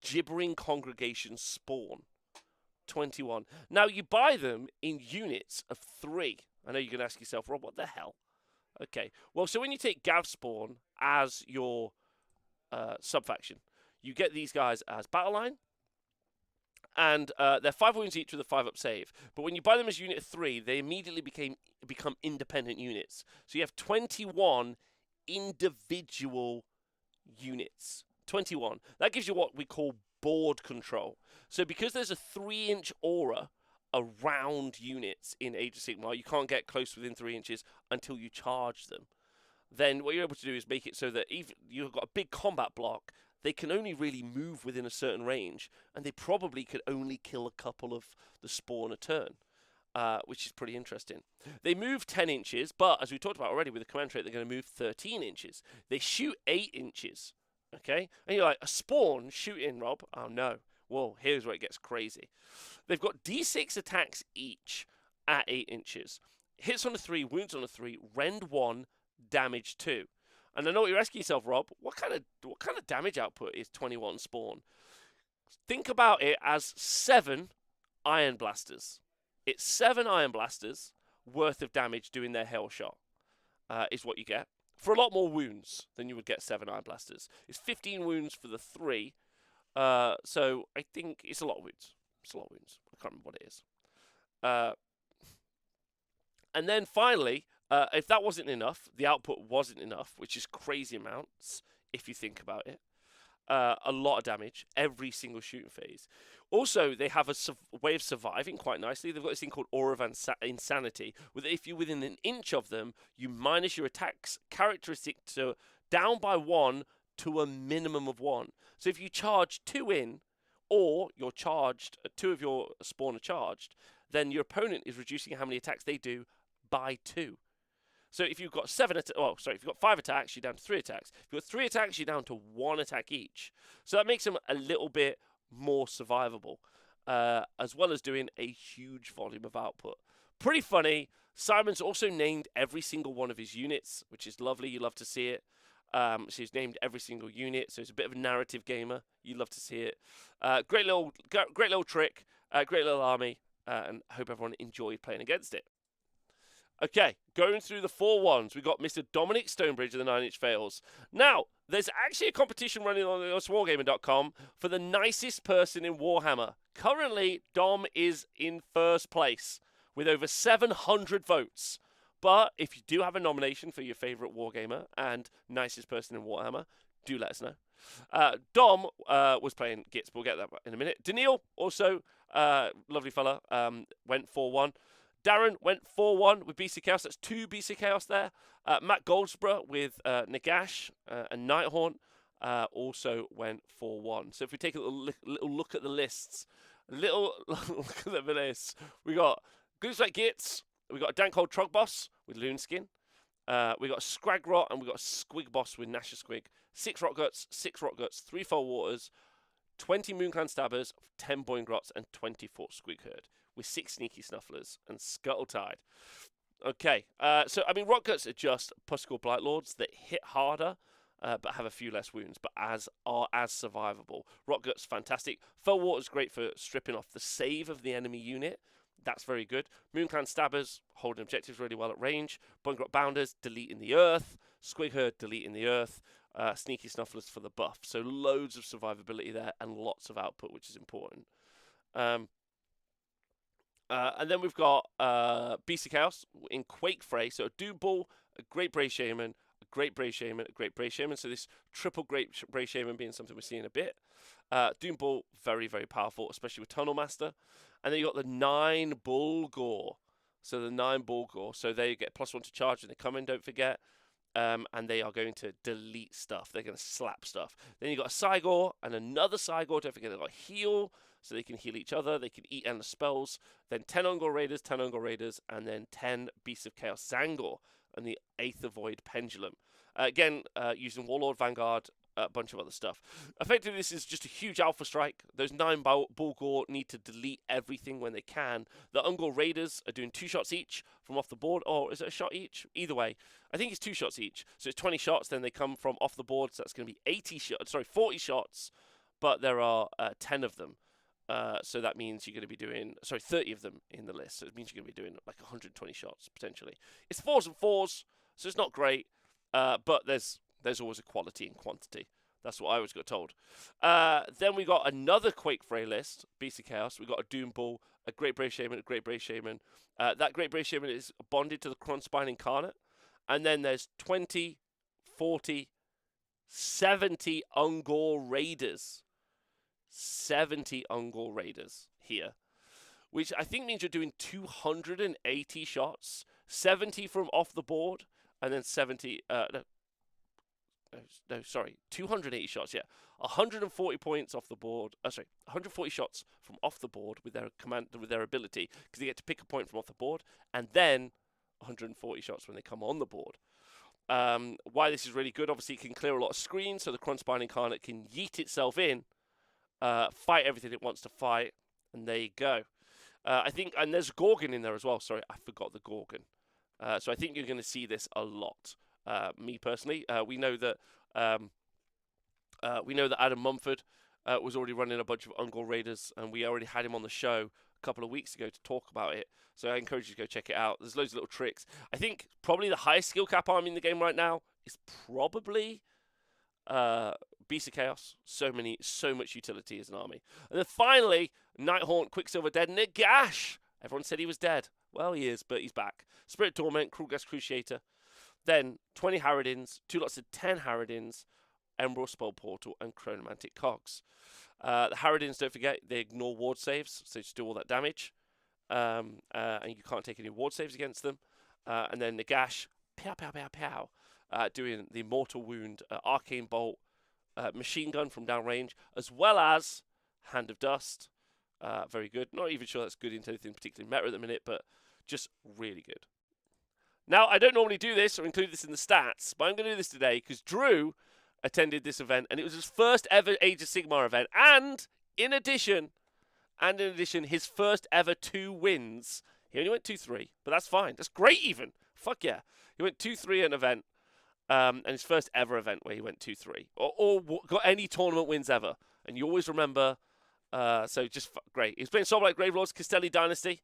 Gibbering Congregation Spawn. 21. Now, you buy them in units of 3. I know you're going to ask yourself, Rob, what the hell? Okay. Well, so when you take Gav Spawn as your sub-faction, you get these guys as battle line. And they're 5 wounds each with a 5-up save. But when you buy them as unit of 3, they immediately become independent units. So you have 21 individual units. 21. That gives you what we call board control. So because there's a 3-inch aura around units in Age of Sigmar, you can't get close within 3 inches until you charge them. Then what you're able to do is make it so that even you've got a big combat block, they can only really move within a certain range, and they probably could only kill a couple of the spawn a turn. Which is pretty interesting. They move 10 inches, but as we talked about already with the command trait, they're going to move 13 inches. They shoot 8 inches, okay? And you're like, a spawn shooting, Rob? Oh, no. Well, here's where it gets crazy. They've got D6 attacks each at 8 inches. Hits on a 3, wounds on a 3, rend 1, damage 2. And I know what you're asking yourself, Rob, what kind of damage output is 21 spawn? Think about it as 7 Iron Blasters. It's 7 Iron Blasters worth of damage doing their Hail Shot, is what you get. For a lot more wounds than you would get 7 Iron Blasters. It's 15 wounds for the 3. So I think it's a lot of wounds. It's a lot of wounds. I can't remember what it is. And then finally, if that wasn't enough, the output wasn't enough, which is crazy amounts if you think about it. A lot of damage every single shooting phase. Also, they have a way of surviving quite nicely. They've got this thing called Aura of Insanity, where if you're within an inch of them, you minus your attack's characteristic to down by 1 to a minimum of 1. So if you charge 2 in, or you're charged, 2 of your spawn are charged, then your opponent is reducing how many attacks they do by 2. So if you've got if you've got 5 attacks, you're down to 3 attacks. If you've got 3 attacks, you're down to 1 attack each. So that makes them a little bit more survivable, as well as doing a huge volume of output. Pretty funny. Simon's also named every single one of his units, which is lovely. You love to see it. So he's named every single unit, so it's a bit of a narrative gamer. You love to see it. Great little trick, great little army, and I hope everyone enjoyed playing against it. Okay, going through the 4-1s, we got Mr. Dominic Stonebridge of the 9-Inch Fails. Now, there's actually a competition running on Wargaming.com for the nicest person in Warhammer. Currently, Dom is in first place with over 700 votes. But if you do have a nomination for your favourite Wargamer and nicest person in Warhammer, do let us know. Dom was playing Gits, but we'll get that in a minute. Daniil, also, lovely fella, went 4-1. Darren went 4-1 with BC Chaos. That's 2 BC Chaos there. Matt Goldsborough with Nagash and Nighthorn also went 4-1. So if we take a little look at the lists, we got Gooseback Gits, we got a Dank Cold Trogboss with Loonskin, we got Scragrot, and we got Squig Boss with Nasher Squig. 6 Rock Guts, 3 Foul Waters, 20 Moonclan Stabbers, 10 Boingrots, and 24 Squig Herd, with 6 Sneaky Snufflers and Scuttletide. Okay, so I mean, Rotguts are just Puskal Blightlords that hit harder, but have a few less wounds, but are as survivable. Rotguts, fantastic. Fell Water's great for stripping off the save of the enemy unit. That's very good. Moonclan Stabbers, holding objectives really well at range. Boingrot Bounders, deleting the earth. Squig Herd, deleting the earth. Sneaky Snufflers for the buff. So loads of survivability there and lots of output, which is important. And then we've got Beast of Chaos in Quake Fray. So a Doom Bull, a Great Bray Shaman, a Great Bray Shaman, a Great Bray Shaman. So this triple Great Bray Shaman being something we're seeing a bit. Doom Bull, very, very powerful, especially with Tunnel Master. And then you've got the 9 Bulgor. So the 9 Bulgor. So they get +1 to charge when they come in, don't forget. And they are going to delete stuff. They're going to slap stuff. Then you've got a Cygor and another Cygor. Don't forget they've got heal. So they can heal each other. They can eat end spells. Then 10 Ungor Raiders, 10 Ungor Raiders, and then 10 Beasts of Chaos Zangor and the Aether Void Pendulum. Again, using Warlord, Vanguard, a bunch of other stuff. Effectively, this is just a huge alpha strike. Those 9 Bulgor need to delete everything when they can. The Ungor Raiders are doing 2 shots each from off the board. Or is it a shot each? Either way. I think it's 2 shots each. So it's 20 shots, then they come from off the board. So that's going to be 40 shots. But there are 10 of them. So that means you're going to be doing, 30 of them in the list. So it means you're going to be doing like 120 shots, potentially. It's 4s and 4s, so it's not great. But there's always a quality in quantity. That's what I always got told. Then we got another Quake Fray list, Beast of Chaos. We got a Doom Bull, a Great Bray Shaman, a Great Bray Shaman. That Great Bray Shaman is bonded to the Krunspine Incarnate. And then there's 20, 40, 70 Ungor Raiders. 70 Ungor Raiders here, which I think means you're doing 280 shots, 70 from off the board, and then 280 shots, yeah. 140 points off the board, 140 shots from off the board with their ability, because they get to pick a point from off the board, and then 140 shots when they come on the board. Why this is really good, obviously it can clear a lot of screens, so the Krunspine Incarnate can yeet itself in, fight everything it wants to fight, and there you go. I think, and there's Gorgon in there as well. Sorry, I forgot the Gorgon. So I think you're going to see this a lot. Me personally, we know that Adam Mumford was already running a bunch of Ungor Raiders, and we already had him on the show a couple of weeks ago to talk about it. So I encourage you to go check it out. There's loads of little tricks. I think probably the highest skill cap army in the game right now is probably Beast of Chaos. So much utility as an army. And then finally, Nighthaunt, Quicksilver dead, Nagash. Everyone said he was dead. Well, he is, but he's back. Spirit Torment, Krulgas Cruciator. Then 20 Harridans, 2 lots of 10 Harridans, Emerald Spell Portal, and Chronomantic Cogs. The Harridans, don't forget, they ignore ward saves, so just do all that damage. And you can't take any ward saves against them. And then Nagash, pow, pow, pow, pow, doing the Mortal Wound, Arcane Bolt, Machine Gun from downrange, as well as Hand of Dust. Very good. Not even sure that's good into anything particularly meta at the minute, but just really good. Now, I don't normally do this or include this in the stats, but I'm going to do this today because Drew attended this event, and it was his first ever Age of Sigmar event, and in addition, his first ever 2 wins. He only went 2-3, but that's fine. That's great even. Fuck yeah. He went 2-3 at an event, and his first ever event where he went 2-3, or got any tournament wins ever. And you always remember, so just great. He's playing Soulblight Gravelords, Castelli Dynasty.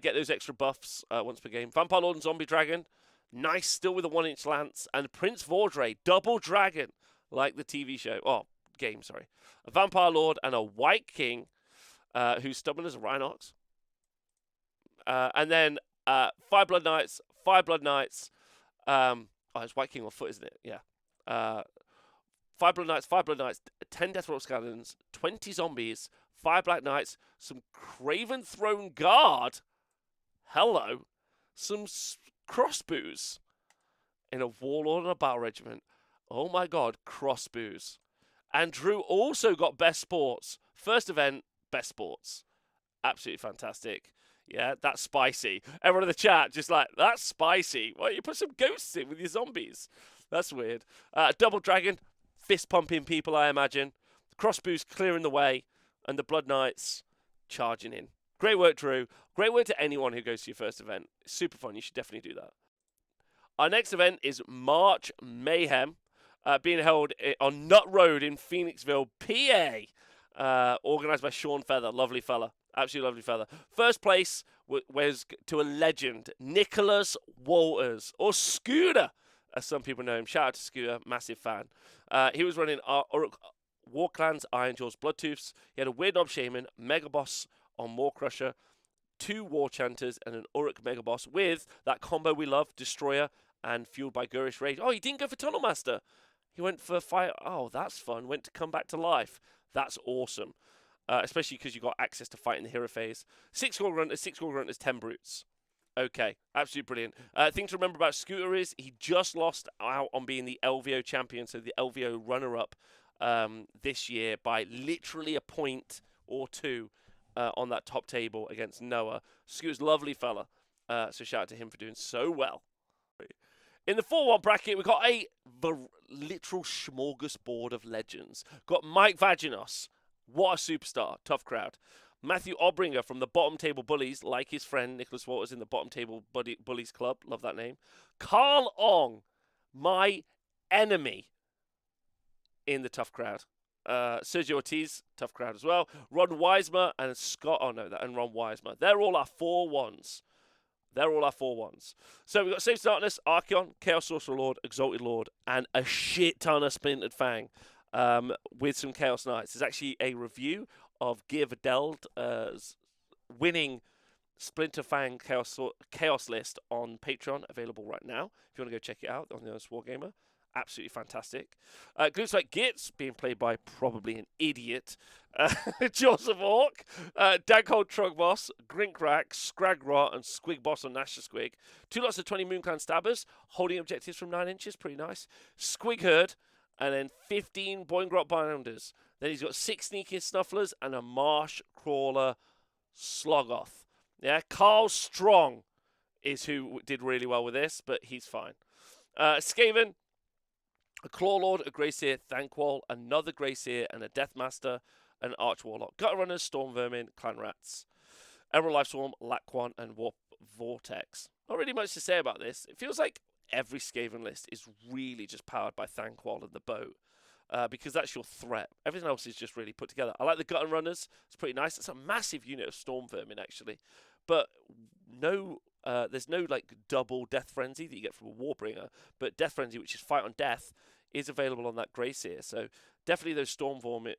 Get those extra buffs once per game. Vampire Lord and Zombie Dragon. Nice, still with a 1-inch lance. And Prince Vordre, Double Dragon, like the TV show. Oh, game, sorry. A Vampire Lord and a White King, who's stubborn as a Rhinox. And then 5 Blood Knights. It's White King on foot, isn't it? Yeah. 5 Blood Knights, 10 Death Roll Skeletons, 20 Zombies, 5 Black Knights, some Craven Throne Guard. Hello. Some crossbows in a Warlord and a Battle Regiment. Oh my god, crossbows. And Drew also got Best Sports. First event, Best Sports. Absolutely fantastic. Yeah, that's spicy. Everyone in the chat just like, that's spicy. Why don't you put some ghosts in with your zombies? That's weird. Double Dragon, fist pumping people, I imagine. Cross boost clearing the way, and the Blood Knights charging in. Great work, Drew. Great work to anyone who goes to your first event. It's super fun. You should definitely do that. Our next event is March Mayhem, being held on Nut Road in Phoenixville, PA, organised by Sean Feather. Lovely fella. Absolutely lovely fella. First place was to a legend, Nicholas Walters, or Scooter, as some people know him. Shout out to Scooter, massive fan. He was running War Clans, Iron Jaws, Bloodtooths. He had a Weird Knob Shaman, Mega Boss on Maw Crusher, 2 War Chanters, and an Uruk Mega Boss with that combo we love, Destroyer and Fueled by Gurish Rage. Oh, he didn't go for Tunnel Master. He went for Fire. Oh, that's fun. Went to Come Back to Life. That's awesome. Especially because you got access to fight in the hero phase. 6 Gore Grunters, 10 Brutes. Okay, absolutely brilliant. Thing to remember about Scooter is he just lost out on being the LVO champion, so the LVO runner-up this year by literally a point or 2 on that top table against Noah. Scooter's a lovely fella, so shout out to him for doing so well. In the 4-1 bracket, we've got a literal smorgasbord of legends. Got Mike Vaginos. What a superstar. Tough crowd. Matthew Obringer from the Bottom Table Bullies, like his friend Nicholas Waters in the Bottom Table Bullies Club. Love that name. Carl Ong, my enemy in the tough crowd. Sergio Ortiz, tough crowd as well. Ron Wisemer and Scott. Oh no, and Ron Wisemer. They're all our 4-1s. So we've got Safe Darkness, Archeon, Chaos Sorcerer Lord, Exalted Lord, and a shit ton of Splintered Fang with some Chaos Knights. There's actually a review of Gear Videl's winning Splinter Fang Chaos list on Patreon, available right now. If you want to go check it out on the Honest Wargamer. Absolutely fantastic. Groups like Gitz, being played by probably an idiot. Joseph Hawk, Daghold Trugboss, Grinkrak, Scragrot, and Squigboss on Nasher Squig. 2 lots of 20 Moonclan Stabbers, holding objectives from 9 inches, pretty nice. Squigherd, and then 15 Boingrot Bounders. Then he's got 6 Sneaking Snufflers and a Marsh Crawler Slogoth. Yeah, Carl Strong is who did really well with this, but he's fine. Skaven, a Claw Lord, a Greyseer, Thankwall, another Greyseer, and a Deathmaster, an Arch Warlock. Gutter Runners, Storm Vermin, Clan Rats. Emerald Lifeswarm, Laquan, and Warp Vortex. Not really much to say about this. It feels like every Skaven list is really just powered by Thankwall and the Boat. Because that's your threat. Everything else is just really put together. I like the Gutter Runners. It's pretty nice. It's a massive unit of Storm Vermin, actually. But there's no like double Death Frenzy that you get from a Warbringer. But Death Frenzy, which is Fight on Death, is available on that Greyseer. So definitely those Storm Vermin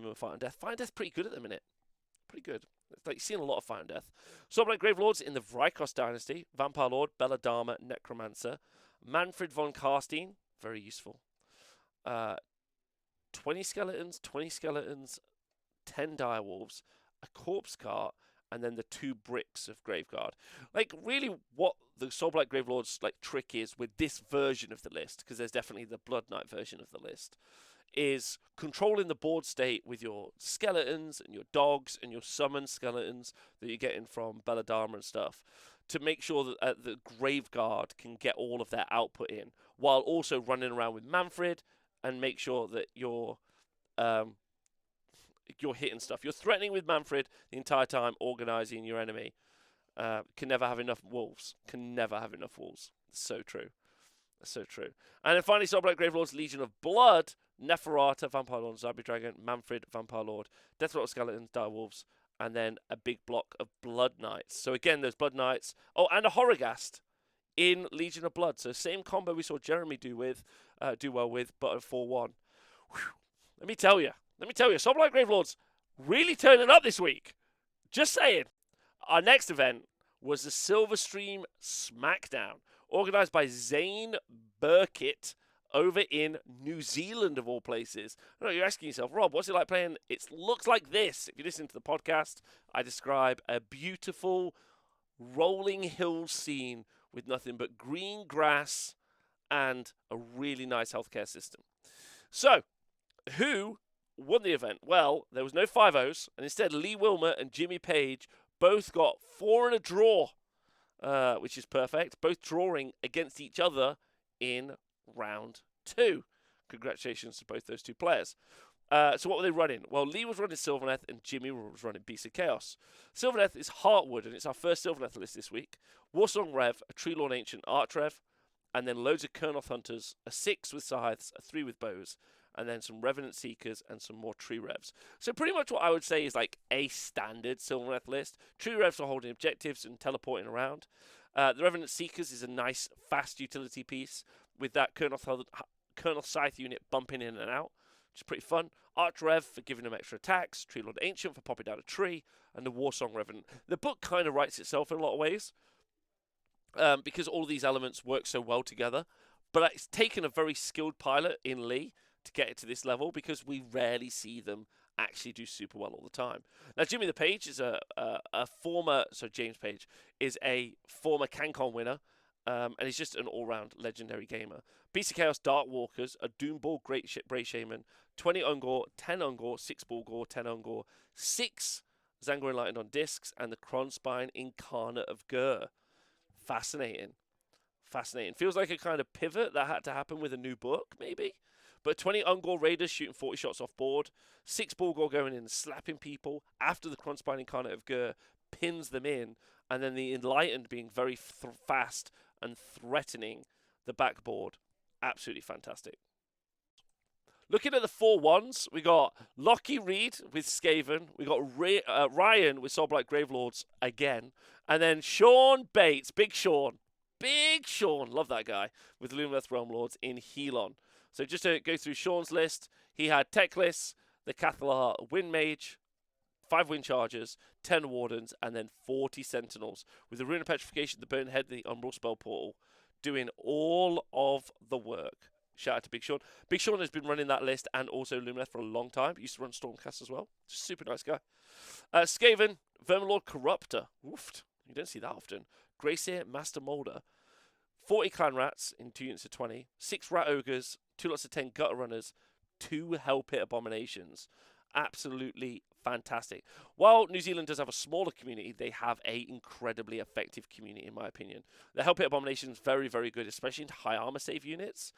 with Fight on Death. Fight on Death pretty good at the minute. Pretty good. It's like you've seen a lot of Fight on Death. Soulblight Gravelords in the Vrykos dynasty. Vampire Lord, Belladama, Necromancer. Manfred von Karstein, very useful. 20 skeletons, 10 direwolves, a corpse cart, and then the 2 bricks of Graveguard. Like, really what the Soulblight Gravelord's like trick is with this version of the list, because there's definitely the Blood Knight version of the list, is controlling the board state with your skeletons and your dogs and your summon skeletons that you're getting from Belladama and stuff, to make sure that the Graveguard can get all of their output in, while also running around with Manfred and make sure that you're hitting stuff. You're threatening with Manfred the entire time, organising your enemy. Can never have enough wolves. It's so true. That's so true. And then finally, Soulblight Gravelords, Legion of Blood, Neferata, Vampire Lord, Zombie Dragon, Manfred, Vampire Lord, Death Rattle Skeletons, Direwolves, and then a big block of Blood Knights. So again, those Blood Knights. Oh, and a Horrorghast in Legion of Blood. So same combo we saw Jeremy do well with, but a 4-1. Let me tell you, Soulblight Gravelords really turning up this week. Just saying. Our next event was the Silverstream Smackdown, organised by Zane Burkitt over in New Zealand, of all places. I know you're asking yourself, Rob, what's it like playing? It looks like this. If you listen to the podcast, I describe a beautiful rolling hills scene with nothing but green grass and a really nice healthcare system. So, who won the event? Well, there was no 5-0s, and instead Lee Wilmer and Jimmy Page both got 4 in a draw, which is perfect, both drawing against each other in round 2. Congratulations to both those 2 players. So what were they running? Well, Lee was running Sylvaneth and Jimmy was running Beast of Chaos. Sylvaneth is Heartwood, and it's our first Sylvaneth list this week. Warsong Rev, a Tree Lord Ancient Archrev, and then loads of Kurnoth Hunters, a 6 with Scythes, a 3 with Bows, and then some Revenant Seekers and some more Tree Revs. So pretty much what I would say is like a standard Sylvaneth list. Tree Revs are holding objectives and teleporting around. The Revenant Seekers is a nice, fast utility piece with that Kurnoth Scythe unit bumping in and out, which is pretty fun. Archrev for giving them extra attacks, Tree Lord Ancient for popping down a tree, and the Warsong Revenant. The book kind of writes itself in a lot of ways because all of these elements work so well together. But it's taken a very skilled pilot in Lee to get it to this level because we rarely see them actually do super well all the time. Now, Jimmy the Page is a former, so James Page is a former CanCon winner, and he's just an all-round legendary gamer. Beast of Chaos Dark Walkers, a Doomball Bray Shaman, 20 Ungor, 10 Ungor, 6 Bulgor, 10 Ungor, 6 Zangor Enlightened on discs, and the Kronspine Incarnate of Gur. Fascinating. Fascinating. Feels like a kind of pivot that had to happen with a new book, maybe? But 20 Ungor Raiders shooting 40 shots off board, 6 Bulgor going in and slapping people after the Kronspine Incarnate of Gur pins them in, and then the Enlightened being very fast and threatening the backboard. Absolutely fantastic. Looking at the 4-1s, we got Lockie Reed with Skaven. We got Ryan with Soulblight Gravelords again. And then Sean Bates, Big Sean, love that guy, with Lumineth Realm Lords in Helon. So just to go through Sean's list, he had Teclis, the Cathalar Wind Mage, 5 Wind Chargers, 10 Wardens, and then 40 Sentinels, with the Rune of Petrification, the Burnhead, the Umbral Spell Portal, doing all of the work. Shout out to Big Sean. Big Sean has been running that list and also Lumineth for a long time. He used to run Stormcast as well. Super nice guy. Skaven, Verminlord Corruptor. Oofed. You don't see that often. Greyseer, Master Molder. 40 Clan Rats in 2 units of 20. 6 Rat Ogres. 2 lots of 10 Gutter Runners. 2 Hell Pit Abominations. Absolutely fantastic. While New Zealand does have a smaller community, they have a incredibly effective community, in my opinion. The Hell Pit Abomination is very, very good, especially in high armor save units.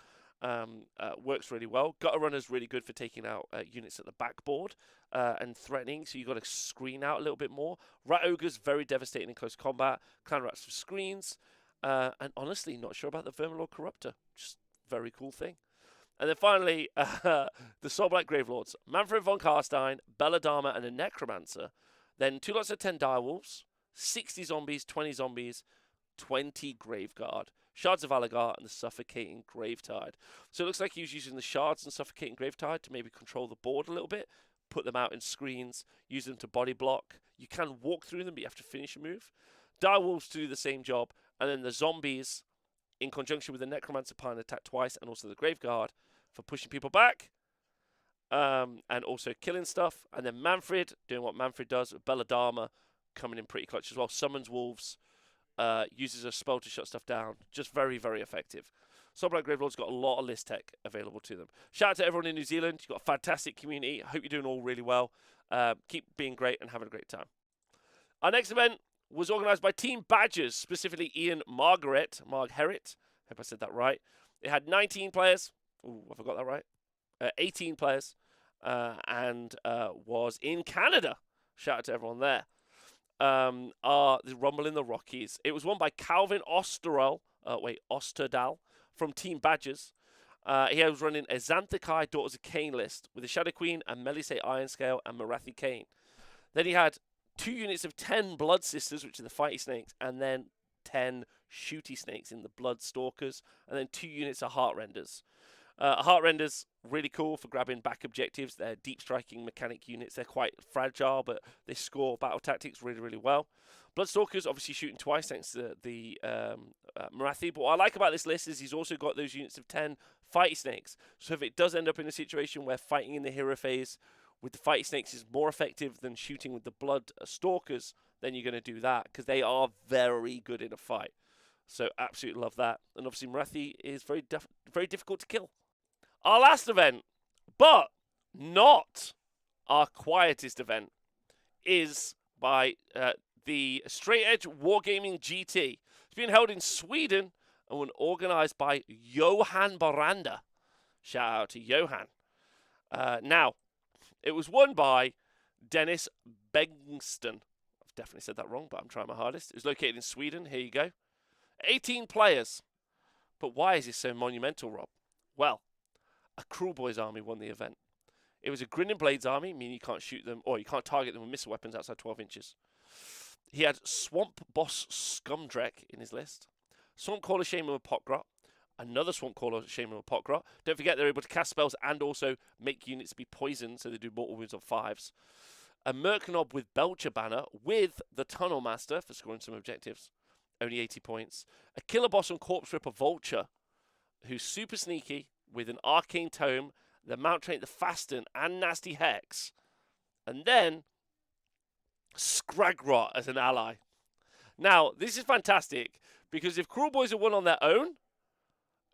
Works really well. Gutter Runner's really good for taking out units at the backboard and threatening, so you've got to screen out a little bit more. Rat Ogre's very devastating in close combat. Clan Rats for screens. And honestly, not sure about the Verminlord Corruptor. Just very cool thing. And then finally, the Soulblight Gravelords. Manfred von Karstein, Belladama, and a Necromancer. Then 2 lots of 10 Direwolves, 60 Zombies, 20 Zombies, 20 Graveguard. Shards of Alagar and the Suffocating Gravetide. So it looks like he was using the Shards and Suffocating Gravetide to maybe control the board a little bit, put them out in screens, use them to body block. You can walk through them, but you have to finish a move. Direwolves to do the same job, and then the Zombies, in conjunction with the Necromancer Pine, attack twice, and also the Graveguard for pushing people back, and also killing stuff. And then Manfred, doing what Manfred does, with Belladama coming in pretty clutch as well. Summons Wolves. Uses a spell to shut stuff down. Just very, very effective. Soulblight Gravelord's got a lot of list tech available to them. Shout out to everyone in New Zealand. You've got a fantastic community. I hope you're doing all really well. Keep being great and having a great time. Our next event was organised by Team Badgers, specifically Ian Margaret. Hope I said that right. It had 19 players. Ooh, I forgot that right. 18 players. And was in Canada. Shout out to everyone there. The Rumble in the Rockies. It was won by Calvin Osterdal from Team Badgers. He was running a Xanthikai Daughters of Cain list with a Shadow Queen, a Melisay Ironscale, and Marathi Cain. Then he had 2 units of 10 Blood Sisters, which are the Fighty Snakes, and then 10 Shooty Snakes in the Blood Stalkers, and then 2 units of Heart Renders. Heart Renders, really cool for grabbing back objectives. They're deep striking mechanic units. They're quite fragile, but they score battle tactics really, really well. Bloodstalkers, obviously shooting twice thanks to the Marathi. But what I like about this list is he's also got those units of 10 Fighty Snakes. So if it does end up in a situation where fighting in the hero phase with the Fighty Snakes is more effective than shooting with the Blood Stalkers, then you're going to do that because they are very good in a fight. So absolutely love that. And obviously Marathi is very difficult to kill. Our last event, but not our quietest event, is by the Straight Edge Wargaming GT. It's been held in Sweden and was organised by Johan Baranda. Shout out to Johan. Now, It was won by Dennis Bengston. I've definitely said that wrong, but I'm trying my hardest. It was located in Sweden. Here you go. 18 players. But why is this so monumental, Rob? Well, a Cruel Boys army won the event. It was a Grinning Blades army, meaning you can't shoot them, or you can't target them with missile weapons outside 12 inches. He had Swamp Boss Scumdrek in his list. Swamp Caller Shaman with Potgrot. Another Swamp Caller Shaman with Potgrot. Don't forget they're able to cast spells and also make units be poisoned, so they do mortal wounds on 5s. A Merknob with Belcher Banner with the Tunnel Master for scoring some objectives. Only 80 points. A Killer Boss on Corpse Ripper Vulture, who's super sneaky with an Arcane Tome, the Mount Trait, the Fasten, and Nasty Hex. And then Scragrot as an ally. Now, this is fantastic, because if Cruel Boys had won on their own,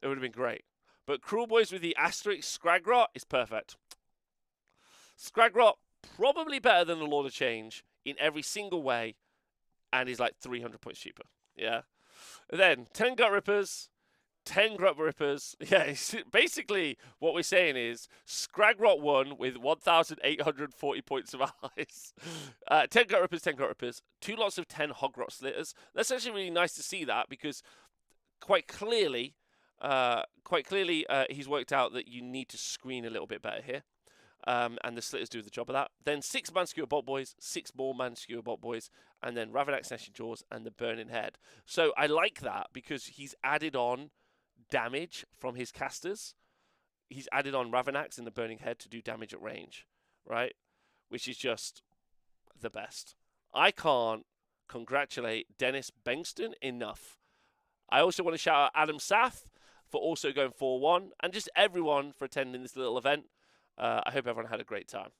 it would have been great. But Cruel Boys with the asterisk Scragrot is perfect. Scragrot, probably better than the Lord of Change in every single way, and is like 300 points cheaper. Yeah. And then 10 Gut Rippers, 10 Gut Rippers. Yeah, basically what we're saying is Scragrot won with 1,840 points of allies. 10 Gut Rippers, 10 Gut Rippers, 2 lots of 10 Hogrot Slitters. That's actually really nice to see that, because quite clearly he's worked out that you need to screen a little bit better here. And the Slitters do the job of that. Then 6 Man-Skewer Bot Boys, 6 more Man-Skewer Bot Boys, and then Ravanax Gnashing Jaws and the Burning Head. So I like that, because he's added on damage from his casters. He's added on Ravanax and the Burning Head to do damage at range, right? Which is just the best. I can't congratulate Dennis Bengston enough. I also want to shout out Adam Sath for also going 4-1, and just everyone for attending this little event. I hope everyone had a great time.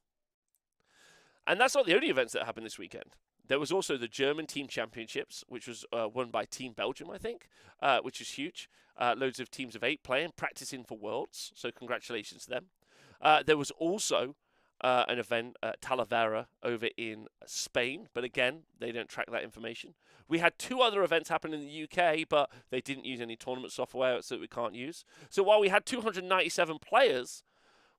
And that's not the only events that happened this weekend. There was also the German Team Championships, which was won by Team Belgium, I think, which is huge. Loads of teams of 8 playing, practicing for Worlds, so congratulations to them. There was also an event at Talavera over in Spain, but again, they don't track that information. We had 2 other events happen in the UK, but they didn't use any tournament software, so we can't use. So while we had 297 players,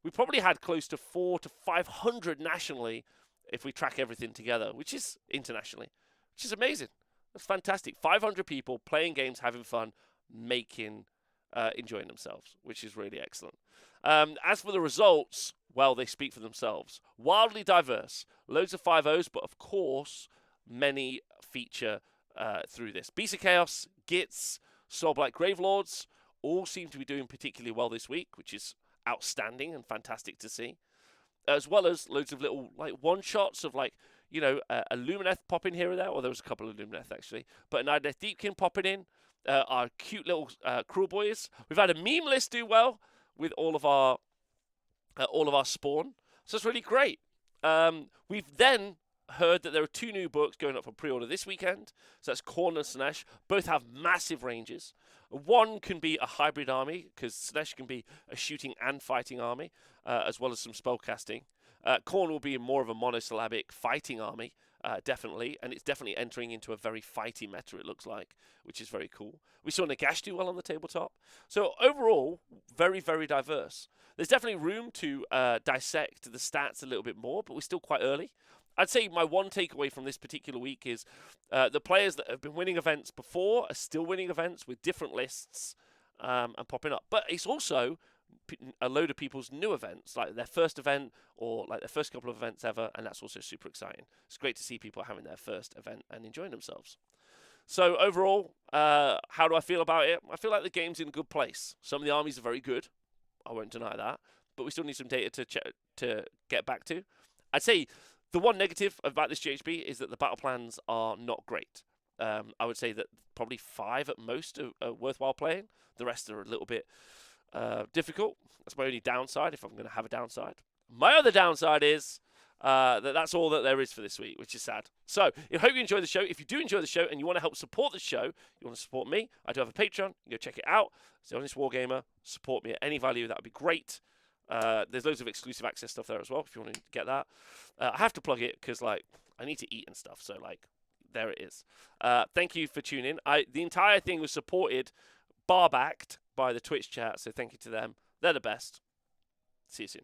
we probably had close to 400 to 500 nationally if we track everything together, which is internationally, which is amazing. That's fantastic. 500 people playing games, having fun, enjoying themselves, which is really excellent. As for the results, well, they speak for themselves. Wildly diverse. Loads of 5-0s, but of course, many feature through this. Beast of Chaos, Gits, Soulblight Gravelords all seem to be doing particularly well this week, which is outstanding and fantastic to see, as well as loads of little like one-shots of like, you know, a Lumineth popping here or there, or there was a couple of Lumineth actually, but an Ideth Deepkin popping in, our cute little Cruel Boys. We've had a meme list do well with all of our spawn, so it's really great. We've then heard that there are 2 new books going up for pre-order this weekend, so that's Khorne and Slaanesh. Both have massive ranges. One can be a hybrid army, because Slaanesh can be a shooting and fighting army, as well as some spellcasting. Khorne will be more of a monosyllabic fighting army, definitely, and it's definitely entering into a very fighty meta, it looks like, which is very cool. We saw Nagash do well on the tabletop. So overall, very, very diverse. There's definitely room to dissect the stats a little bit more, but we're still quite early. I'd say my one takeaway from this particular week is the players that have been winning events before are still winning events with different lists and popping up. But it's also a load of people's new events, like their first event or like their first couple of events ever, and that's also super exciting. It's great to see people having their first event and enjoying themselves. So overall, how do I feel about it? I feel like the game's in a good place. Some of the armies are very good. I won't deny that. But we still need some data to get back to. I'd say the one negative about this GHB is that the battle plans are not great. I would say that probably 5 at most are worthwhile playing. The rest are a little bit difficult. That's my only downside, if I'm going to have a downside. My other downside is that's all that there is for this week, which is sad. So, I hope you enjoy the show. If you do enjoy the show and you want to help support the show, you want to support me, I do have a Patreon. You go check it out. It's The Honest Wargamer. Support me at any value. That would be great. There's loads of exclusive access stuff there as well, if you want to get that. I have to plug it because, like, I need to eat and stuff. So, like, there it is. Thank you for tuning in. The entire thing was supported, bar-backed by the Twitch chat. So, thank you to them. They're the best. See you soon.